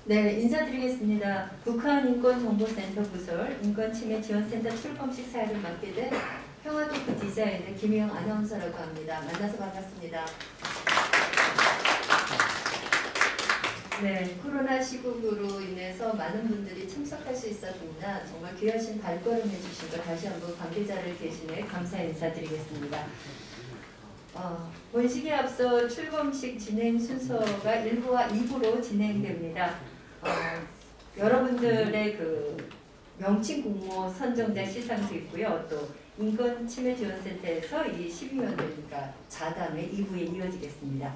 네, 인사드리겠습니다. 북한인권정보센터 부설 인권침해지원센터 출범식 사회를 맡게 된 평화토크 디자이너 김희영 아나운서라고 합니다. 만나서 반갑습니다. 네, 코로나 시국으로 인해서 많은 분들이 참석할 수 있었습니다. 정말 귀하신 발걸음 해주신 것 다시 한번 관계자를 대신해 감사 인사드리겠습니다. 본식에 앞서 출범식 진행 순서가 1부와 2부로 진행됩니다. 여러분들의 그 명칭 공모 선정자 시상도 있고요. 또 인권침해지원센터에서 이 12위원들과 자담회 2부에 이어지겠습니다.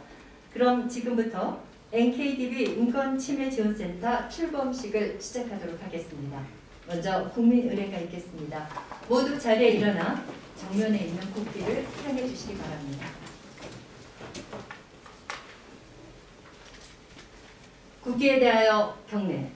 그럼 지금부터 NKDB 인권침해지원센터 출범식을 시작하도록 하겠습니다. 먼저 국민의례가 있겠습니다. 모두 자리에 일어나 정면에 있는 국기를 향해 주시기 바랍니다. 국기에 대하여 경례.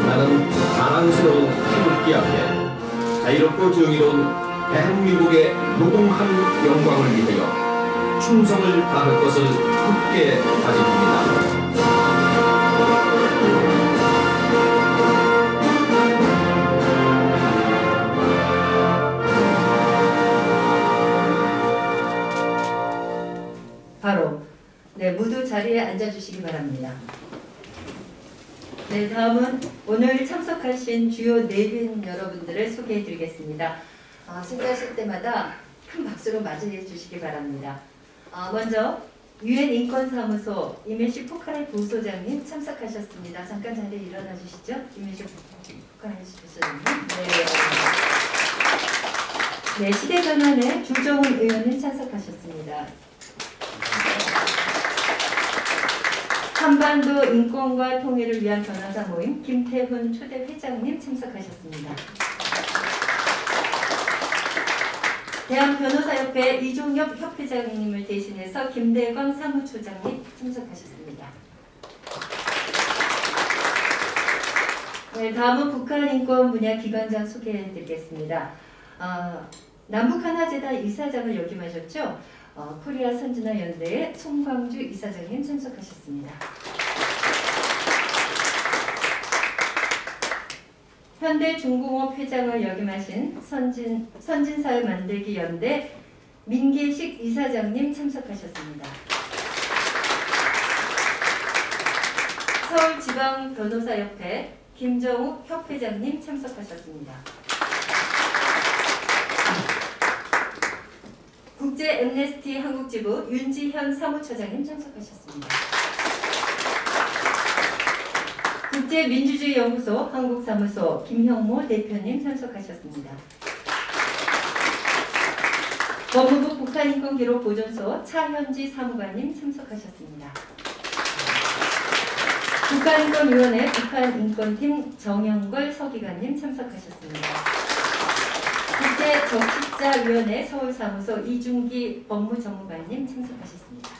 나는 자랑스러운 태극기 앞에 자유롭고 정의로운 대한민국의 무궁한 영광을 위하여 충성을 다할 것을 굳게 다짐합니다. 바로 모두 자리에 앉아주시기 바랍니다. 네, 다음은 오늘 참석하신 주요 내빈 여러분들을 소개해드리겠습니다. 소개하실 때마다 큰 박수로 맞이해 주시기 바랍니다. 먼저 UN 인권사무소 임혜식 포카레 부소장님 참석하셨습니다. 잠깐 자리에 일어나 주시죠. 임혜식 포카레 부소장님. 네, 시대전환의 주정훈 의원님 참석하셨습니다. 한반도 인권과 통일을 위한 변호사 모임 김태훈 초대 회장님 참석하셨습니다. 대한변호사협회 이종엽 협회장님을 대신해서 김대광 사무처장님 참석하셨습니다. 네, 다음은 북한인권 분야 기관장 소개해드리겠습니다. 남북하나재단 이사장을 역임하셨죠? 코리아 선진화 연대의 송광주 이사장님 참석하셨습니다. 현대중공업 회장을 역임하신 선진사회 만들기 연대 민계식 이사장님 참석하셨습니다. 서울지방변호사협회 김정욱 협회장님 참석하셨습니다. 국제 엠네스티 한국지부 윤지현 사무처장님 참석하셨습니다. 국제민주주의연구소 한국사무소 김형모 대표님 참석하셨습니다. 법무부 북한인권기록보존소 차현지 사무관님 참석하셨습니다. 국가인권위원회 북한인권팀 정영걸 서기관님 참석하셨습니다. 국제정치자위원회 서울사무소 이중기 법무전문가님 참석하셨습니다.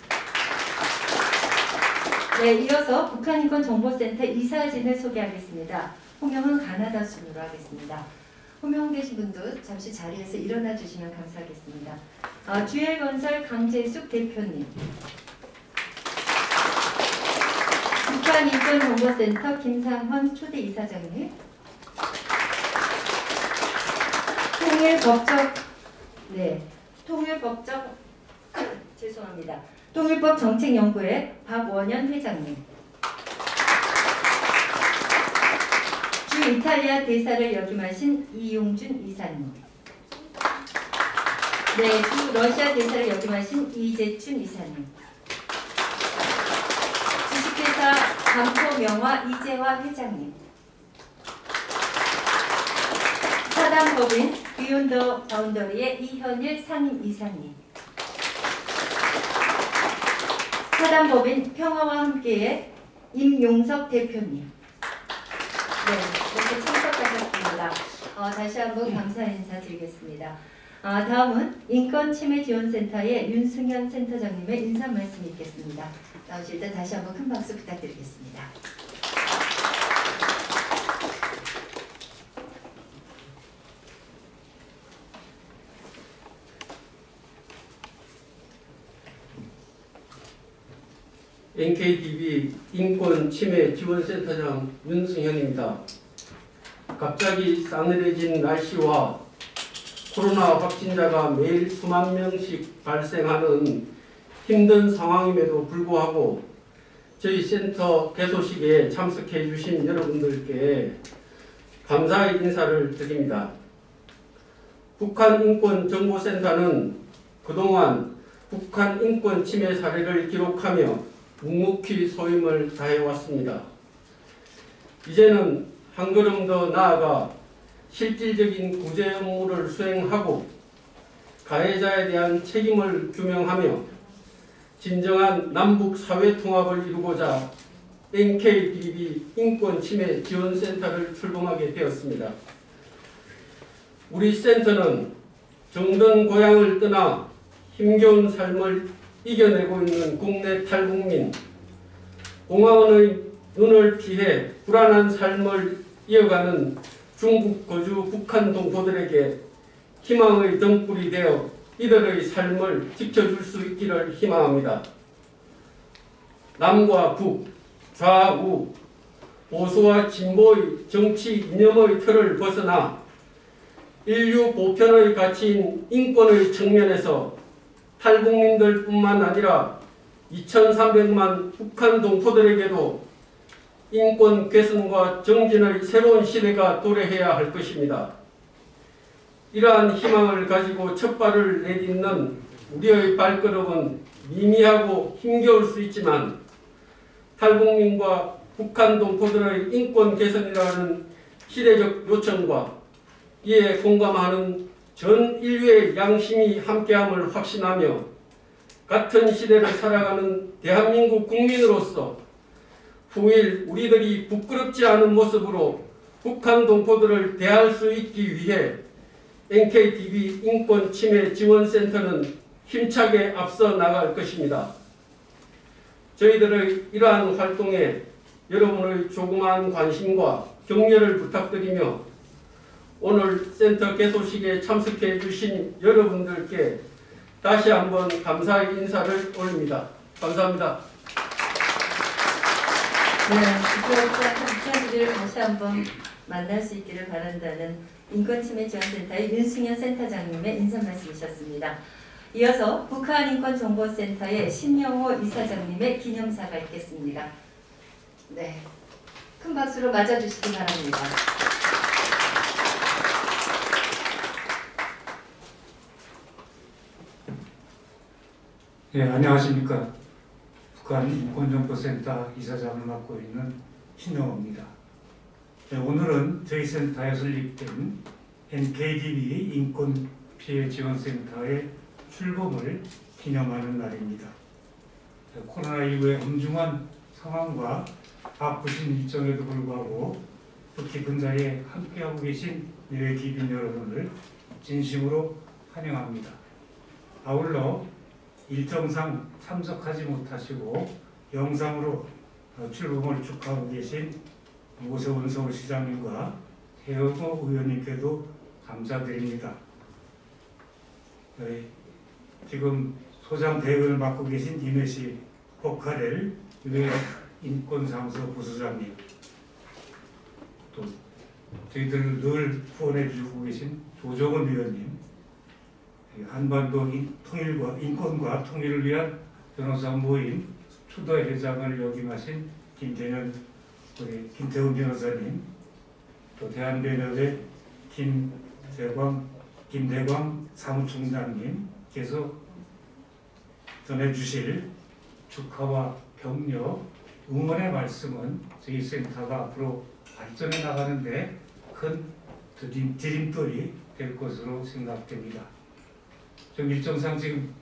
네, 이어서 북한인권정보센터 이사진을 소개하겠습니다. 호명은 가나다 순으로 하겠습니다. 호명되신 분도 잠시 자리에서 일어나 주시면 감사하겠습니다. GL건설 강재숙 대표님, 북한인권정보센터 김상헌 초대 이사장님, 통일법 정책연구회 박원현 회장님, 주 이탈리아 대사를 역임하신 이용준 이사님, 주 러시아 대사를 역임하신 이재춘 이사님, 주식회사 감포명화 이재화 회장님, 사단법인 비욘더 바운더리의 이현일 상임 이사님, 사단법인 평화와 함께의 임용석 대표님, 이렇게 참석하셨습니다. 다시 한번 감사 인사드리겠습니다. 다음은 인권침해지원센터의 윤승현 센터장님의 인사 말씀이 있겠습니다. 나오실 때 다시 한번 큰 박수 부탁드리겠습니다. NKTV 인권 침해 지원센터장 윤승현입니다. 갑자기 싸늘해진 날씨와 코로나 확진자가 매일 수만 명씩 발생하는 힘든 상황임에도 불구하고 저희 센터 개소식에 참석해 주신 여러분들께 감사의 인사를 드립니다. 북한인권정보센터는 그동안 북한 인권 침해 사례를 기록하며 묵묵히 소임을 다해왔습니다. 이제는 한 걸음 더 나아가 실질적인 구제 업무를 수행하고 가해자에 대한 책임을 규명하며 진정한 남북 사회 통합을 이루고자 NKTV 인권 침해 지원센터를 출범하게 되었습니다. 우리 센터는 정든 고향을 떠나 힘겨운 삶을 이겨내고 있는 국내 탈북민, 공화원의 눈을 피해 불안한 삶을 이어가는 중국 거주 북한 동포들에게 희망의 등불이 되어 이들의 삶을 지켜줄 수 있기를 희망합니다. 남과 북, 좌우, 보수와 진보의 정치 이념의 틀을 벗어나 인류 보편의 가치인 인권의 측면에서 탈북민들뿐만 아니라 2,300만 북한 동포들에게도 인권 개선과 정진의 새로운 시대가 도래해야 할 것입니다. 이러한 희망을 가지고 첫 발을 내딛는 우리의 발걸음은 미미하고 힘겨울 수 있지만 탈북민과 북한 동포들의 인권 개선이라는 시대적 요청과 이에 공감하는 전 인류의 양심이 함께함을 확신하며 같은 시대를 살아가는 대한민국 국민으로서 후일 우리들이 부끄럽지 않은 모습으로 북한 동포들을 대할 수 있기 위해 NKTV 인권 침해 지원센터는 힘차게 앞서 나갈 것입니다. 저희들의 이러한 활동에 여러분의 조그마한 관심과 격려를 부탁드리며 오늘 센터 개소식에 참석해 주신 여러분들께 다시 한번 감사의 인사를 올립니다. 감사합니다. 네, 부탁드리를 다시 한번 만날 수 있기를 바란다는 인권침해지원센터의 윤승현 센터장님의 인사 말씀이셨습니다. 이어서 북한인권정보센터의 신영호 이사장님의 기념사가 있겠습니다. 네, 큰 박수로 맞아주시기 바랍니다. 네, 안녕하십니까. 북한인권정보센터 이사장을 맡고 있는 신영호입니다. 네, 오늘은 저희 센터에 설립된 NKTV 인권피해지원센터의 출범을 기념하는 날입니다. 네, 코로나19의 엄중한 상황과 바쁘신 일정에도 불구하고 또 깊은 자리에 함께하고 계신 예외 기빈 여러분을 진심으로 환영합니다. 아울러 일정상 참석하지 못하시고 영상으로 출범을 축하하고 계신 오세훈 서울시장님과 태영호 의원님께도 감사드립니다. 지금 소장 대응을 맡고 계신 임혜시 포카렐 인권사무소 부소장님, 또 저희들을 늘 후원해주고 계신 조정은 의원님, 한반도 인권과 통일을 위한 변호사 모임 초대회장을 역임하신 김태훈 변호사님, 또 대한변협의 김대광 사무총장님께서 전해주실 축하와 격려, 응원의 말씀은 저희 센터가 앞으로 발전해 나가는데 큰 디딤돌이 될 것으로 생각됩니다. 좀 일정상 지금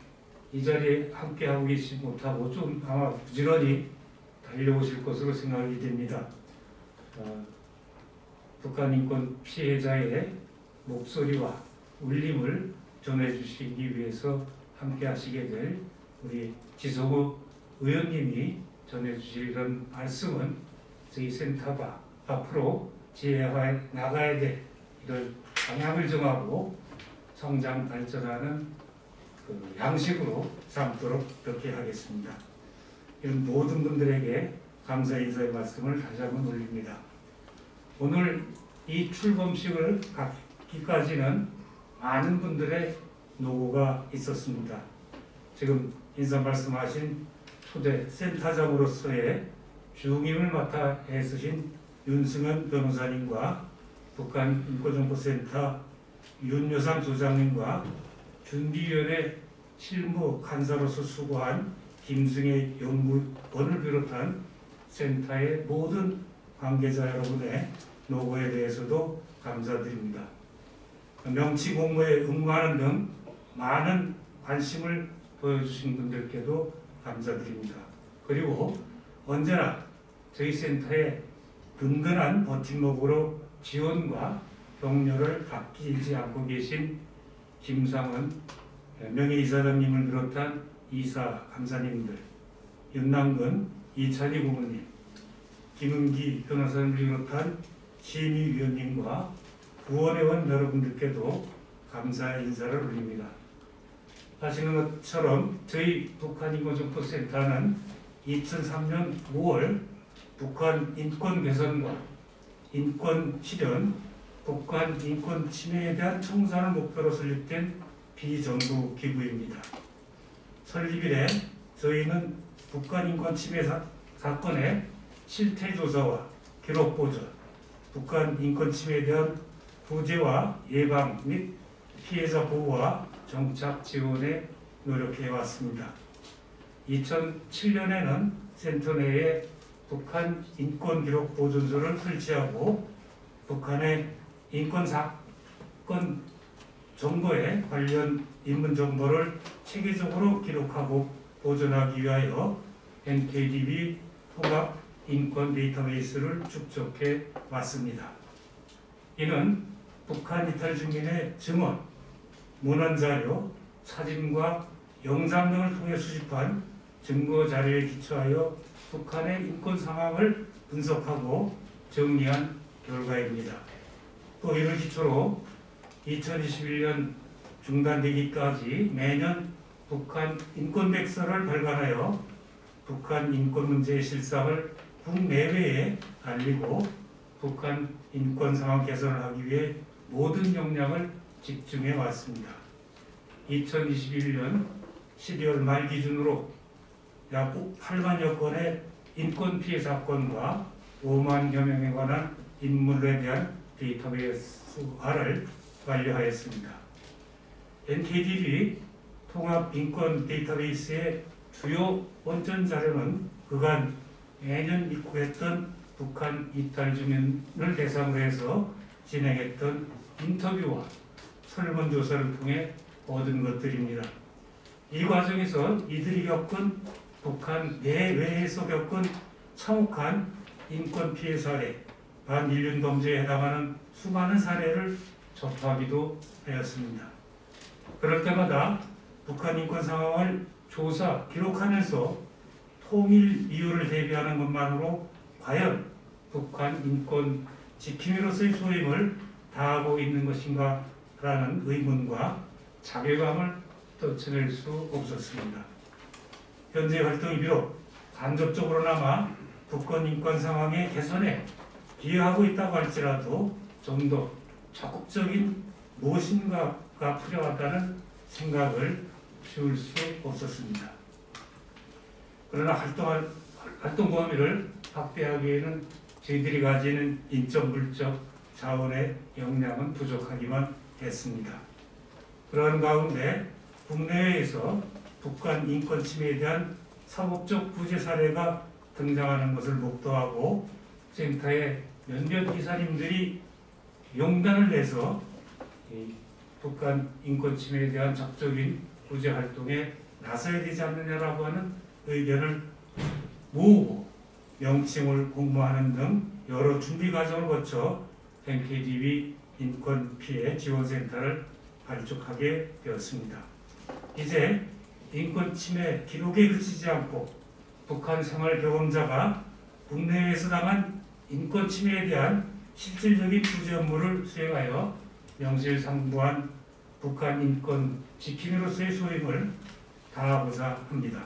이 자리에 함께하고 계시지 못하고 좀 아마 부지런히 달려오실 것으로 생각이 됩니다. 북한 인권 피해자의 목소리와 울림을 전해주시기 위해서 함께하시게 될 우리 지성우 의원님이 전해주시는 말씀은 저희 센터가 앞으로 지혜화해 나가야 될 이런 방향을 정하고 성장 발전하는 양식으로 삼도록 그렇게 하겠습니다. 이런 모든 분들에게 감사 인사의 말씀을 다시 한번 올립니다. 오늘 이 출범식을 갖기까지는 많은 분들의 노고가 있었습니다. 지금 인사 말씀하신 초대 센터장으로서의 중임을 맡아 애쓰신 윤승현 변호사님과 북한인권정보센터 윤여상 소장님과 준비위원회 실무 간사로서 수고한 김승혜 연구원을 비롯한 센터의 모든 관계자 여러분의 노고에 대해서도 감사드립니다. 명치 공모에 응모하는 등 많은 관심을 보여주신 분들께도 감사드립니다. 그리고 언제나 저희 센터에 든든한 버팀목으로 지원과 격려를 아끼지 않고 계신 김상원 명예이사장님을 비롯한 이사 감사님들, 윤남근 이찬희 고문님, 김은기 변호사를 비롯한 심의위원님과 구원회원 여러분들께도 감사의 인사를 올립니다. 아시는 것처럼 저희 북한인권정보센터는 2003년 5월 북한 인권 개선과 인권 실현, 북한 인권 침해에 대한 청산을 목표로 설립된 비정부 기구입니다. 설립 이래 저희는 북한 인권 침해 사건의 실태 조사와 기록 보존, 북한 인권 침해에 대한 구제와 예방 및 피해자 보호와 정착 지원에 노력해 왔습니다. 2007년에는 센터 내에 북한 인권 기록 보존소를 설치하고 북한의 인권 사건 정보에 관련 인문 정보를 체계적으로 기록하고 보존하기 위하여 NKDB 통합 인권 데이터베이스를 축적해 왔습니다. 이는 북한 이탈 주민의 증언, 문헌 자료, 사진과 영상 등을 통해 수집한 증거 자료에 기초하여 북한의 인권 상황을 분석하고 정리한 결과입니다. 또 이를 기초로 2021년 중단되기까지 매년 북한 인권백서를 발간하여 북한 인권 문제의 실상을 국내외에 알리고 북한 인권 상황 개선을 하기 위해 모든 역량을 집중해 왔습니다. 2021년 12월 말 기준으로 약 8만여 건의 인권 피해 사건과 5만여 명에 관한 인물에 대한 데이터베이스화를 완료하였습니다. NKDB 통합 인권 데이터베이스의 주요 원전 자료는 그간 매년 입국했던 북한 이탈 주민을 대상으로 해서 진행했던 인터뷰와 설문조사를 통해 얻은 것들입니다. 이 과정에서 이들이 겪은 북한 내외에서 겪은 참혹한 인권 피해 사례, 반인륜 범죄에 해당하는 수많은 사례를 접하기도 하였습니다. 그럴 때마다 북한 인권 상황을 조사, 기록하면서 통일 이유를 대비하는 것만으로 과연 북한 인권 지킴이로서의 소임을 다하고 있는 것인가 라는 의문과 자괴감을 떨쳐낼 수 없었습니다. 현재 활동이 비록 간접적으로나마 북한 인권 상황의 개선에 기여하고 있다고 할지라도 좀 더 적극적인 무엇인가가 필요하다는 생각을 지울 수 없었습니다. 그러나 활동 범위를 확대하기에는 저희들이 가지는 인적 물적 자원의 역량은 부족하기만 했습니다. 그러한 가운데 국내외에서 북한 인권 침해에 대한 사법적 구제 사례가 등장하는 것을 목도하고 센터의 몇몇 이사님들이 용단을 내서 북한 인권 침해에 대한 적극적인 구제 활동에 나서야 되지 않느냐라고 하는 의견을 모으고 명칭을 공모하는 등 여러 준비 과정을 거쳐 NKDB 인권 피해 지원센터를 발족하게 되었습니다. 이제 인권 침해 기록에 그치지 않고 북한 생활 경험자가 국내외에서 당한 인권 침해에 대한 실질적인 구제 업무를 수행하여 명실상부한 북한 인권 지킴이로서의 소임을 다하고자 합니다.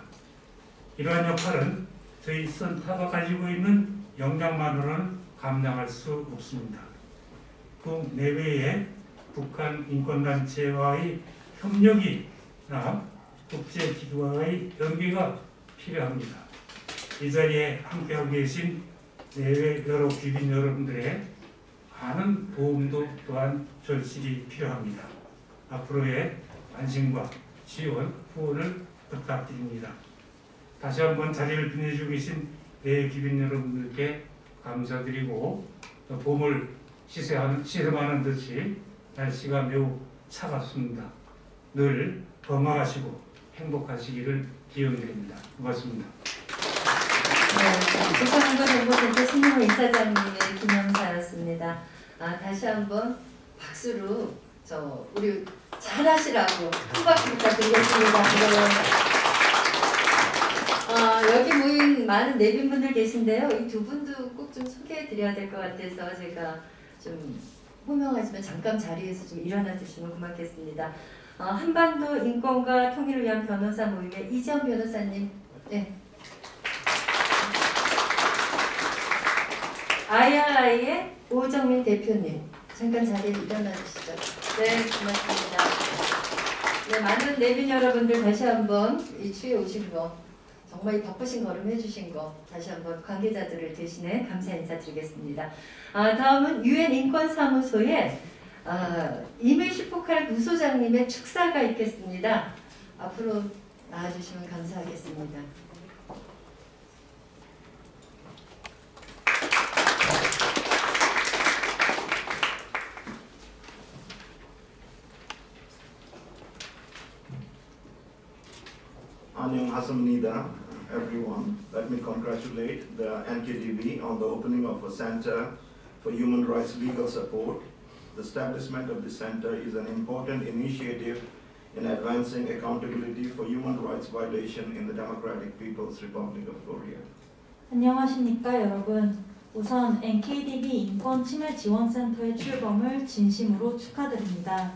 이러한 역할은 저희 센터가 가지고 있는 역량만으로는 감당할 수 없습니다. 그 내외에 북한 인권단체와의 협력이나 국제기구와의 연계가 필요합니다. 이 자리에 함께하고 계신 내외 여러 귀빈 여러분들의 많은 도움도 또한 절실히 필요합니다. 앞으로의 관심과 지원, 후원을 부탁드립니다. 다시 한번 자리를 빛내주고 계신 내외 귀빈 여러분들께 감사드리고, 봄을 시샘하는 듯이 날씨가 매우 차갑습니다. 늘 건강하시고 행복하시기를 기원드립니다. 고맙습니다. 네, 부산항구 정보센터 신용호 이사장님의 기념사였습니다. 다시 한번 박수로 우리 잘하시라고 한 박수 부탁드리겠습니다. 여기 모인 많은 내빈분들 계신데요. 이 두 분도 꼭 좀 소개해드려야 될 것 같아서 제가 좀 호명하지만 잠깐 자리에서 좀 일어나 주시면 고맙겠습니다. 한반도 인권과 통일을 위한 변호사 모임의 이지영 변호사님. 네. IRI의 오정민 대표님. 잠깐 자리에 일어나 주시죠. 네, 고맙습니다. 네, 많은 내빈 여러분들 다시 한번 이 추위에 오신 거, 정말 이 바쁘신 걸음 해주신 거 다시 한번 관계자들을 대신해 감사 인사드리겠습니다. 다음은 UN 인권사무소의 이메시 포칼 부소장님의 축사가 있겠습니다. 앞으로 나와주시면 감사하겠습니다. 안녕하십니까, everyone. Let me congratulate the NKDB on the opening of a Center for Human Rights Legal Support. The establishment of the center is an important initiative in advancing accountability for human rights violation in the Democratic People's Republic of Korea. 안녕하십니까 여러분. 우선 NKDB 인권침해지원센터의 출범을 진심으로 축하드립니다.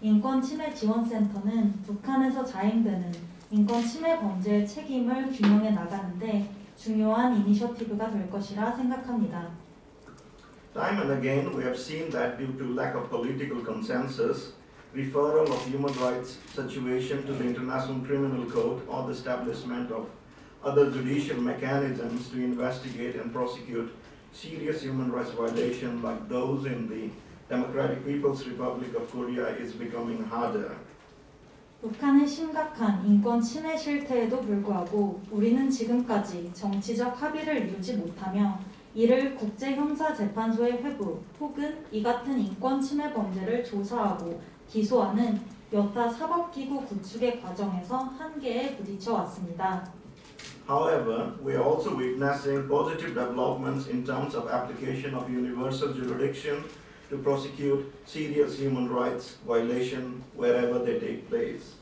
인권침해지원센터는 북한에서 자행되는 인권침해 범죄의 책임을 규명해 나가는데 중요한 이니셔티브가 될 것이라 생각합니다. Time and again, we have seen that due to lack of political consensus, referral of human rights situation to the International Criminal Court or the establishment of other judicial mechanisms to investigate and prosecute serious human rights violations like those in the Democratic People's Republic of Korea is becoming harder. 북한의 심각한 인권 침해 실태에도 불구하고 우리는 지금까지 정치적 합의를 이루지 못하며 이를 국제형사재판소의 회부 혹은 이 같은 인권 침해 범죄를 조사하고 기소하는 여타 사법기구 구축의 과정에서 한계에 부딪혀 왔습니다. However, we are also witnessing positive developments in terms of application of universal jurisdiction to prosecute serious human rights violations wherever they take place.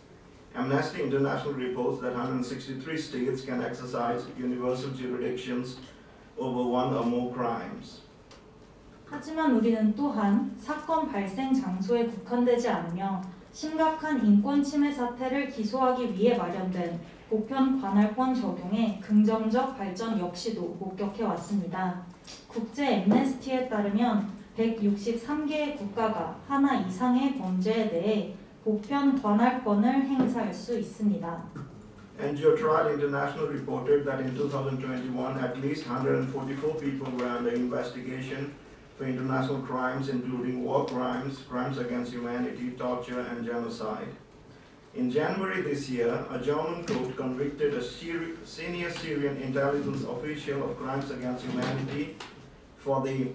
Amnesty International reports that 163 states can exercise universal jurisdictions over one or more crimes. 하지만 우리는 또한 사건 발생 장소에 국한되지 않으며 심각한 인권 침해 사태를 기소하기 위해 마련된 보편 관할권 적용의 긍정적 발전 역시도 목격해 왔습니다. 국제 엠네스티에 따르면 163개의 국가가 하나 이상의 범죄에 대해 보편 관할권을 행사할 수 있습니다. NGO Trial International reported that in 2021, at least 144 people were under investigation for international crimes, including war crimes, crimes against humanity, torture, and genocide. In January this year, a German court convicted a senior Syrian intelligence official of crimes against humanity for the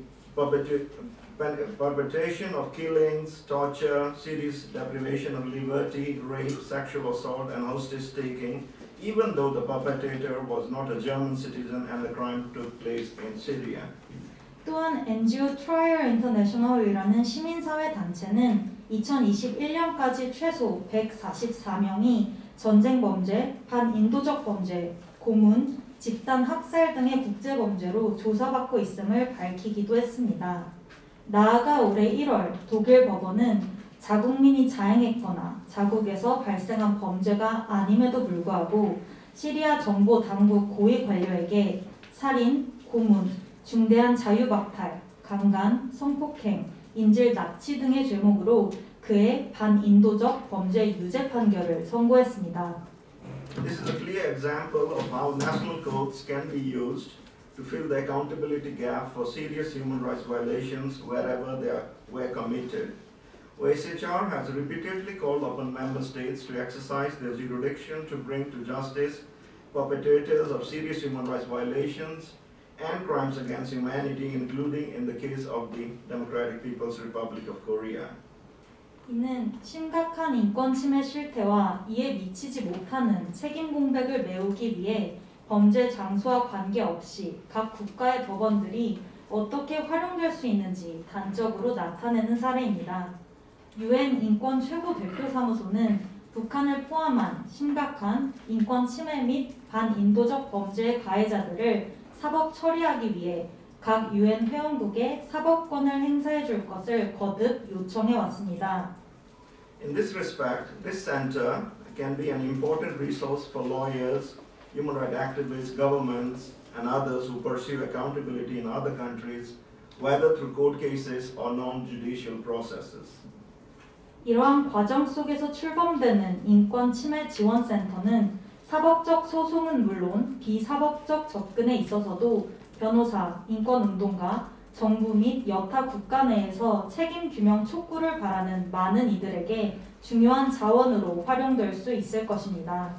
perpetration of killings, torture, serious deprivation of liberty, rape, sexual assault, and hostage-taking, even though the perpetrator was not a German citizen and the crime took place in Syria. 또한 NGO Trial International이라는 시민사회 단체는 2021년까지 최소 144명이 전쟁 범죄, 반인도적 범죄, 고문, 집단 학살 등의 국제범죄로 조사받고 있음을 밝히기도 했습니다. 나아가 올해 1월 독일 법원은 자국민이 자행했거나 자국에서 발생한 범죄가 아님에도 불구하고 시리아 정보 당국 고위 관료에게 살인, 고문, 중대한 자유박탈, 강간, 성폭행, 인질 납치 등의 죄목으로 그의 반인도적 범죄 유죄 판결을 선고했습니다. This is a clear example of how national codes can be used to fill the accountability gap for serious human rights violations wherever they were committed. OSHR has repeatedly called upon member states to exercise their jurisdiction to bring to justice perpetrators of serious human rights violations and crimes against humanity, including in the case of the Democratic People's Republic of Korea. 이는 심각한 인권 침해 실태와 이에 미치지 못하는 책임 공백을 메우기 위해 범죄 장소와 관계없이 각 국가의 법원들이 어떻게 활용될 수 있는지 단적으로 나타내는 사례입니다. UN 인권 최고 대표 사무소는 북한을 포함한 심각한 인권 침해 및 반인도적 범죄의 가해자들을 사법 처리하기 위해 각 UN 회원국에 사법권을 행사해 줄 것을 거듭 요청해 왔습니다. In this respect, this center can be an important resource for lawyers, human rights activists, governments, and others who pursue accountability in other countries, whether through court cases or non-judicial processes. 이러한 과정 속에서 출범되는 인권 침해 지원 센터는 사법적 소송은 물론 비사법적 접근에 있어서도 변호사, 인권운동가, 정부 및 여타 국가 내에서 책임 규명 촉구를 바라는 많은 이들에게 중요한 자원으로 활용될 수 있을 것입니다.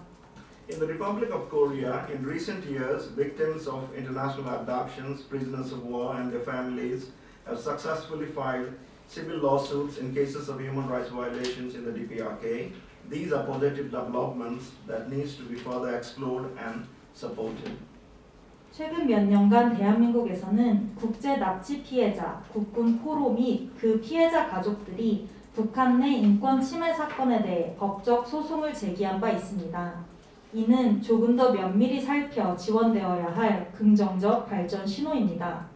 In the Republic of Korea, in recent years, victims of international abductions, prisoners of war, and their families have successfully filed civil lawsuits in cases of human rights violations in the DPRK. These are positive developments that needs to be further explored and supported. 최근 몇 년간 대한민국에서는 국제 납치 피해자, 국군 포로 및 그 피해자 가족들이 북한 내 인권 침해 사건에 대해 법적 소송을 제기한 바 있습니다. 이는 조금 더 면밀히 살펴 지원되어야 할 긍정적 발전 신호입니다.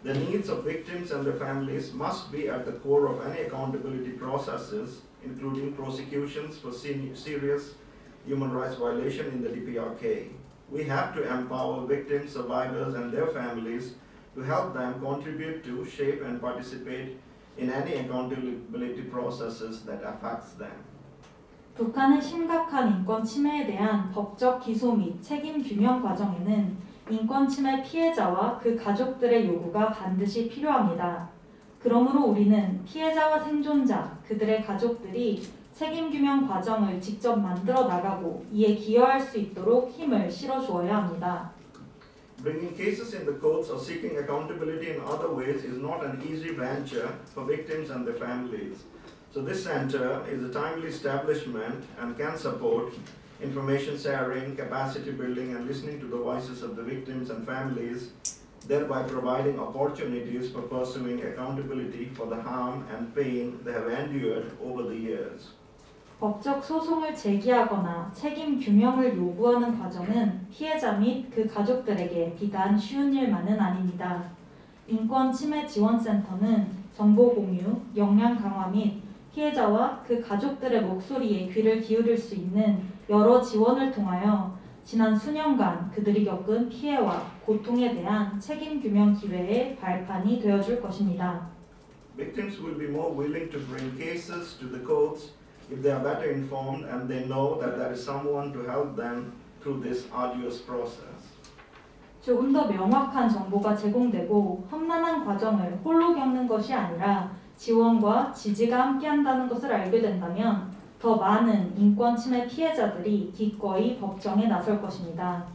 The needs of victims and their families must be at the core of any accountability processes, including prosecutions for serious human rights violation in the DPRK. We have to empower victims, survivors, and their families to help them contribute to, shape, and participate in any accountability processes that affects them. 북한의 심각한 인권 침해에 대한 법적 기소 및 책임 규명 과정에는 인권 침해 피해자와 그 가족들의 요구가 반드시 필요합니다. 그러므로 우리는 피해자와 생존자, 그들의 가족들이 책임 규명 과정을 직접 만들어 나가고 이에 기여할 수 있도록 힘을 실어 주어야 합니다. Bringing cases in the courts or seeking accountability in other ways is not an easy venture for victims and their families. So this center is a timely establishment and can support information sharing, capacity building, and listening to the voices of the victims and families, thereby providing opportunities for pursuing accountability for the harm and pain they have endured over the years. 법적 소송을 제기하거나 책임 규명을 요구하는 과정은 피해자 및 그 가족들에게 비단 쉬운 일만은 아닙니다. 인권 침해 지원센터는 정보 공유, 역량 강화 및 피해자와 그 가족들의 목소리에 귀를 기울일 수 있는 여러 지원을 통하여 지난 수년간 그들이 겪은 피해와 고통에 대한 책임 규명 기회의 발판이 되어줄 것입니다. Victims will be more willing to bring cases to the courts if they are better informed and they know that there is someone to help them through this arduous process. 조금 더 명확한 정보가 제공되고 험난한 과정을 홀로 겪는 것이 아니라 지원과 지지가 함께한다는 것을 알게 된다면 더 많은 인권 침해 피해자들이 기꺼이 법정에 나설 것입니다.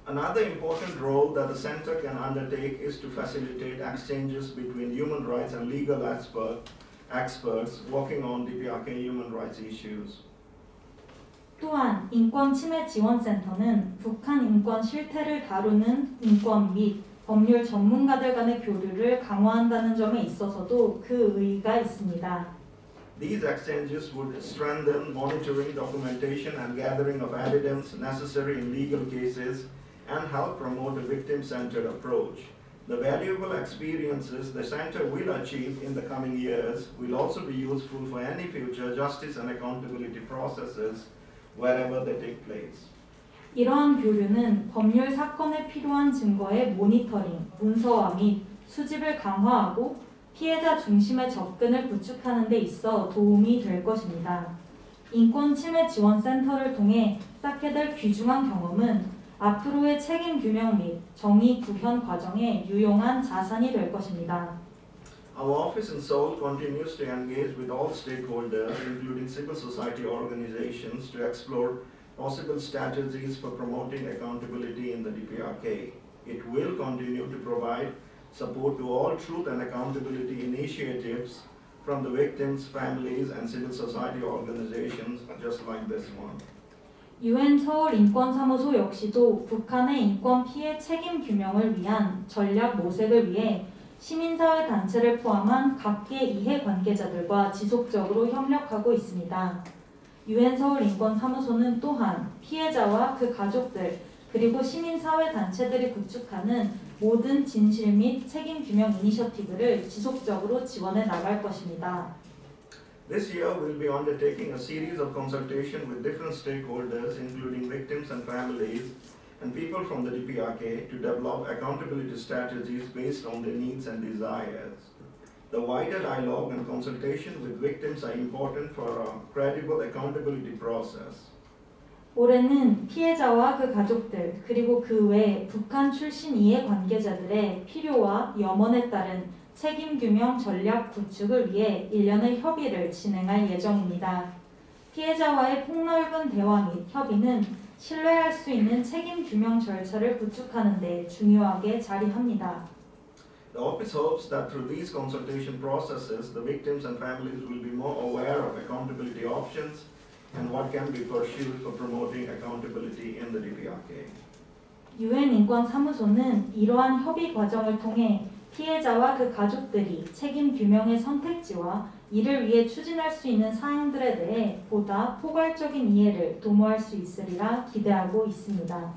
Another important role that the center can undertake is to facilitate exchanges between human rights and legal experts working on DPRK human rights issues. 또한 인권 침해 지원센터는 북한 인권 실태를 다루는 인권 및 법률 전문가들 간의 교류를 강화한다는 점에 있어서도 그 의의가 있습니다. These exchanges would strengthen monitoring, documentation, and gathering of evidence necessary in legal cases and help promote a victim-centered approach. The valuable experiences the center will achieve in the coming years will also be useful for any future justice and accountability processes wherever they take place. 이러한 교류는 법률 사건에 필요한 증거의 모니터링, 문서화 및 수집을 강화하고 피해자 중심의 접근을 구축하는 데 있어 도움이 될 것입니다. 인권침해지원센터를 통해 쌓게 될 귀중한 경험은 앞으로의 책임 규명 및 정의 구현 과정에 유용한 자산이 될 것입니다. Our office in Seoul continues to engage with all stakeholders, including civil society organizations, to explore possible strategies for promoting accountability in the DPRK. It will continue to provide support to all truth and accountability initiatives from the victims, families, and civil society organizations just like this one. UN 서울 인권사무소 역시도 북한의 인권 피해 책임 규명을 위한 전략 모색을 위해 시민사회 단체를 포함한 각계 이해관계자들과 지속적으로 협력하고 있습니다. UN 서울 인권사무소는 또한 피해자와 그 가족들 그리고 시민사회 단체들이 구축하는 모든 진실 및 책임 규명 이니셔티브를 지속적으로 지원해 나갈 것입니다. This year, we'll be undertaking a series of consultation with different stakeholders, including victims and families, and people from the DPRK, to develop accountability strategies based on their needs and desires. The wider dialogue and consultation with victims are important for a credible accountability process. 올해는 피해자와 그 가족들 그리고 그 외 북한 출신 이해관계자들의 필요와 염원에 따른 책임규명 전략 구축을 위해 일련의 협의를 진행할 예정입니다. 피해자와의 폭넓은 대화 및 협의는 신뢰할 수 있는 책임규명 절차를 구축하는 데 중요하게 자리합니다. The office hopes that through these consultation processes, the victims and families will be more aware of accountability options and what can be pursued for promoting accountability in the DPRK. UN 인권사무소는 이러한 협의 과정을 통해 피해자와 그 가족들이 책임 규명의 선택지와 이를 위해 추진할 수 있는 사항들에 대해 보다 포괄적인 이해를 도모할 수 있으리라 기대하고 있습니다.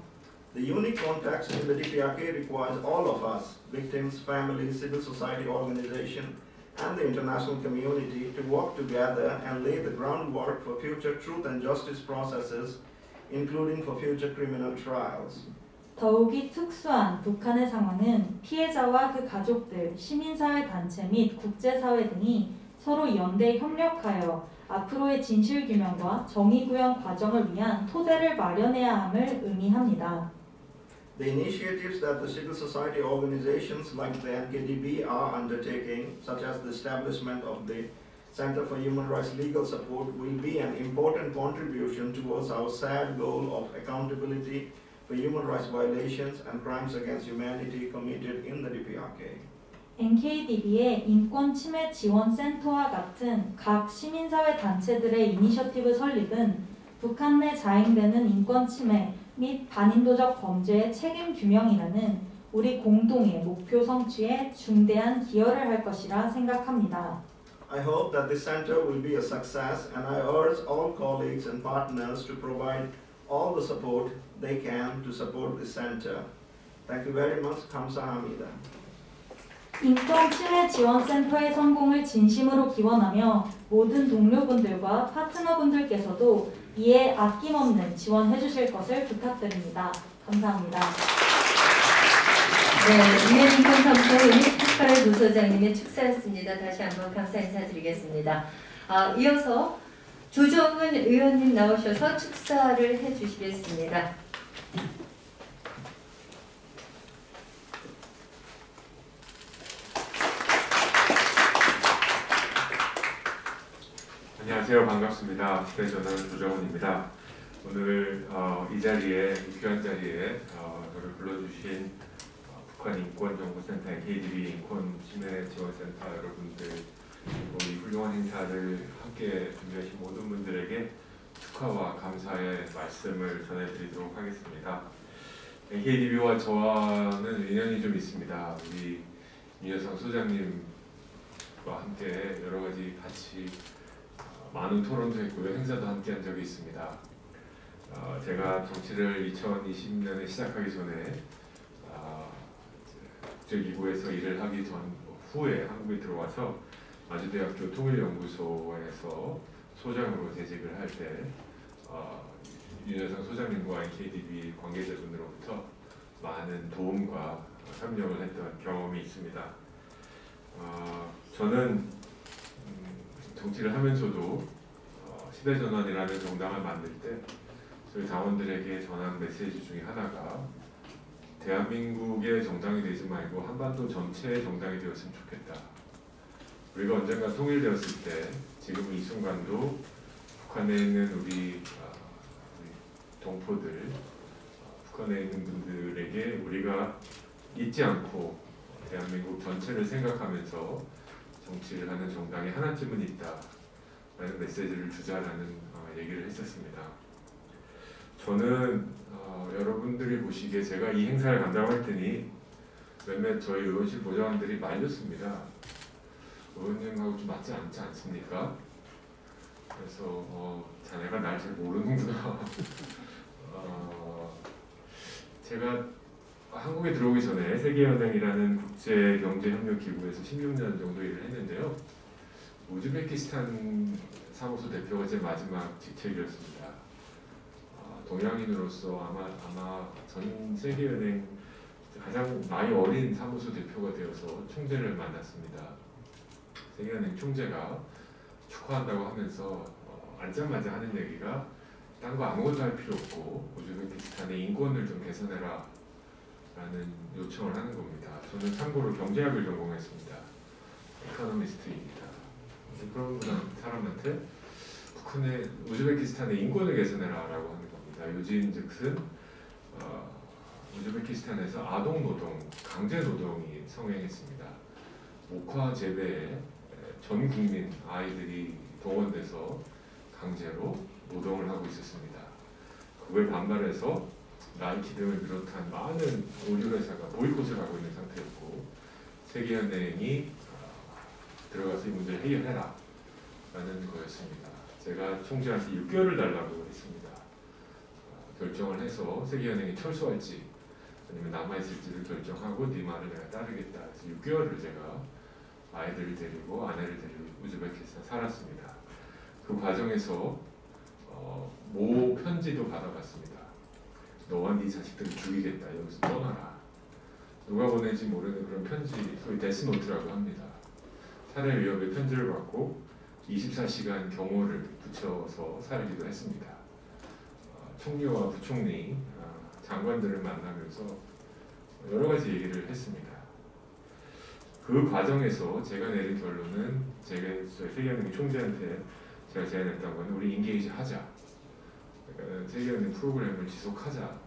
The unique context in the DPRK requires all of us, victims, families, civil society organizations, and the international community to work together and lay the groundwork for future truth and justice processes, including for future criminal trials. 더욱이 특수한 북한의 상황은 피해자와 그 가족들, 시민사회 단체 및 국제사회 등이 서로 연대 협력하여 앞으로의 진실규명과 정의구현 과정을 위한 토대를 마련해야 함을 의미합니다. The initiatives that the civil society organizations like the NKDB are undertaking, such as the establishment of the Center for Human Rights Legal Support, will be an important contribution towards our sad goal of accountability for human rights violations and crimes against humanity committed in the DPRK. NKDB의 인권침해지원센터와 같은 각 시민사회 단체들의 이니셔티브 설립은 북한 내 자행되는 인권침해 및 반인도적 범죄의 책임 규명이라는 우리 공동의 목표 성취에 중대한 기여를 할 것이라 생각합니다. I hope that this center will be a success, and I urge all colleagues and partners to provide all the support they can to support this center. Thank you very much. 감사합니다. 인권침해지원센터의 성공을 진심으로 기원하며 모든 동료분들과 파트너분들께서도 이에 아낌없는 지원해 주실 것을 부탁드립니다. 감사합니다. 네, 유엔 인권사무소 은익특별 부소장님의 축사였습니다. 다시 한번 감사 인사드리겠습니다. 이어서 조정은 의원님 나오셔서 축사를 해주시겠습니다. 안녕하세요. 반갑습니다. 네, 저는 조정훈입니다. 오늘 이 자리에, 귀한 자리에 저를 불러주신 북한 인권정보센터 KDB 인권침해지원센터 여러분들, 그리고 이 훌륭한 행사를 함께 준비하신 모든 분들에게 축하와 감사의 말씀을 전해드리도록 하겠습니다. KDB와 저와는 인연이 좀 있습니다. 우리 윤여상 소장님과 함께 여러 가지 같이 많은 토론도 했고요. 행사도 함께 한 적이 있습니다. 제가 정치를 2020년에 시작하기 전에 국제기구에서 일을 하기 후에 한국에 들어와서 마주대학교 통일연구소에서 소장으로 재직을 할 때 윤여상 소장님과 NKDB 관계자분으로부터 많은 도움과 협력을 했던 경험이 있습니다. 저는 정치를 하면서도 시대전환이라는 정당을 만들 때 저희 당원들에게 전한 메시지 중에 하나가 대한민국의 정당이 되지 말고 한반도 전체의 정당이 되었으면 좋겠다. 우리가 언젠가 통일되었을 때 지금 이 순간도 북한에 있는 우리 동포들, 북한에 있는 분들에게 우리가 잊지 않고 대한민국 전체를 생각하면서 정치를 하는 정당이 하나쯤은 있다라는 메시지를 주자라는 얘기를 했었습니다. 저는 여러분들이 보시기에 제가 이 행사를 간다고 했더니 몇몇 저희 의원실 보좌관들이 말렸습니다. 의원님하고 좀 맞지 않지 않습니까? 그래서 자네가 날 잘 모르는구나. 제가 한국에 들어오기 전에 세계연맹이라는 국제경제협력기구에서 16년 정도 일을 했는데요. 우즈베키스탄 사무소 대표가 제 마지막 직책이었습니다. 동양인으로서 아마 전 세계연맹 가장 나이 어린 사무소 대표가 되어서 총재를 만났습니다. 세계연맹 총재가 축하한다고 하면서 앉자마자 하는 얘기가 딴 거 아무것도 할 필요 없고 우즈베키스탄의 인권을 좀 개선해라 라는 요청을 하는 겁니다. 저는 참고로 경제학을 전공했습니다. 에코노미스트입니다. 그런 사람한테 북한의 우즈베키스탄의 인권을 개선해라 라고 하는 겁니다. 요지인즉슨 우즈베키스탄에서 아동노동, 강제노동이 성행했습니다. 목화 재배에 전 국민 아이들이 동원돼서 강제로 노동을 하고 있었습니다. 그걸 반발해서 나이키 등을 비롯한 많은 의류회사가 보이콧을 하고 있는 상태였고 세계연맹이 들어가서 이 문제를 해결해라 라는 거였습니다. 제가 총재한테 6개월을 달라고 했습니다. 결정을 해서 세계연맹이 철수할지 아니면 남아있을지를 결정하고 네 말을 내가 따르겠다. 그래서 6개월을 제가 아이들을 데리고 아내를 데리고 우즈베키스탄 살았습니다. 그 과정에서 모 편지도 받아봤습니다. 너와 네 자식들을 죽이겠다. 여기서 떠나라. 누가 보낸지 모르는 그런 편지, 소위 데스노트라고 합니다. 살해 위협의 편지를 받고 24시간 경호를 붙여서 살기도 했습니다. 총리와 부총리, 장관들을 만나면서 여러 가지 얘기를 했습니다. 그 과정에서 제가 내린 결론은 세계연맹 총재한테 제가 제안했던 건 우리 인게이지 하자. 그러니까 세계연맹 프로그램을 지속하자.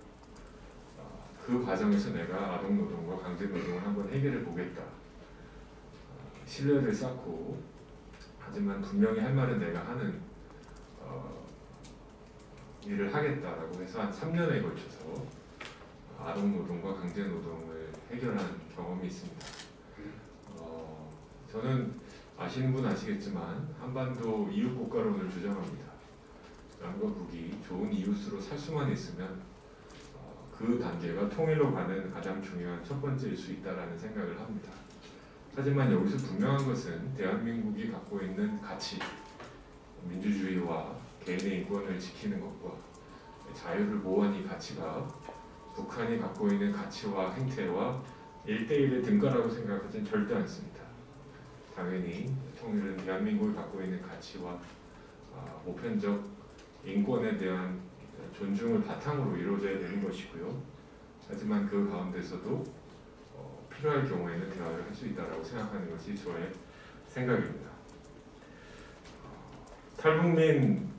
그 과정에서 내가 아동노동과 강제노동을 한번 해결해 보겠다. 신뢰를 쌓고 하지만 분명히 할 말은 내가 하는 일을 하겠다라고 해서 한 3년에 걸쳐서 아동노동과 강제노동을 해결한 경험이 있습니다. 저는 아시는 분 아시겠지만 한반도 이웃국가론을 주장합니다. 남과 북이 좋은 이웃으로 살 수만 있으면 그 단계가 통일로 가는 가장 중요한 첫 번째일 수 있다라는 생각을 합니다. 하지만 여기서 분명한 것은 대한민국이 갖고 있는 가치, 민주주의와 개인의 인권을 지키는 것과 자유를 보호하는 이 가치가 북한이 갖고 있는 가치와 행태와 1대1의 등가라고 생각하지는 절대 않습니다. 당연히 통일은 대한민국이 갖고 있는 가치와 보편적 인권에 대한 존중을 바탕으로 이루어져야 되는 것이고요. 하지만 그 가운데서도 필요할 경우에는 대화를 할 수 있다고 생각하는 것이 저의 생각입니다. 탈북민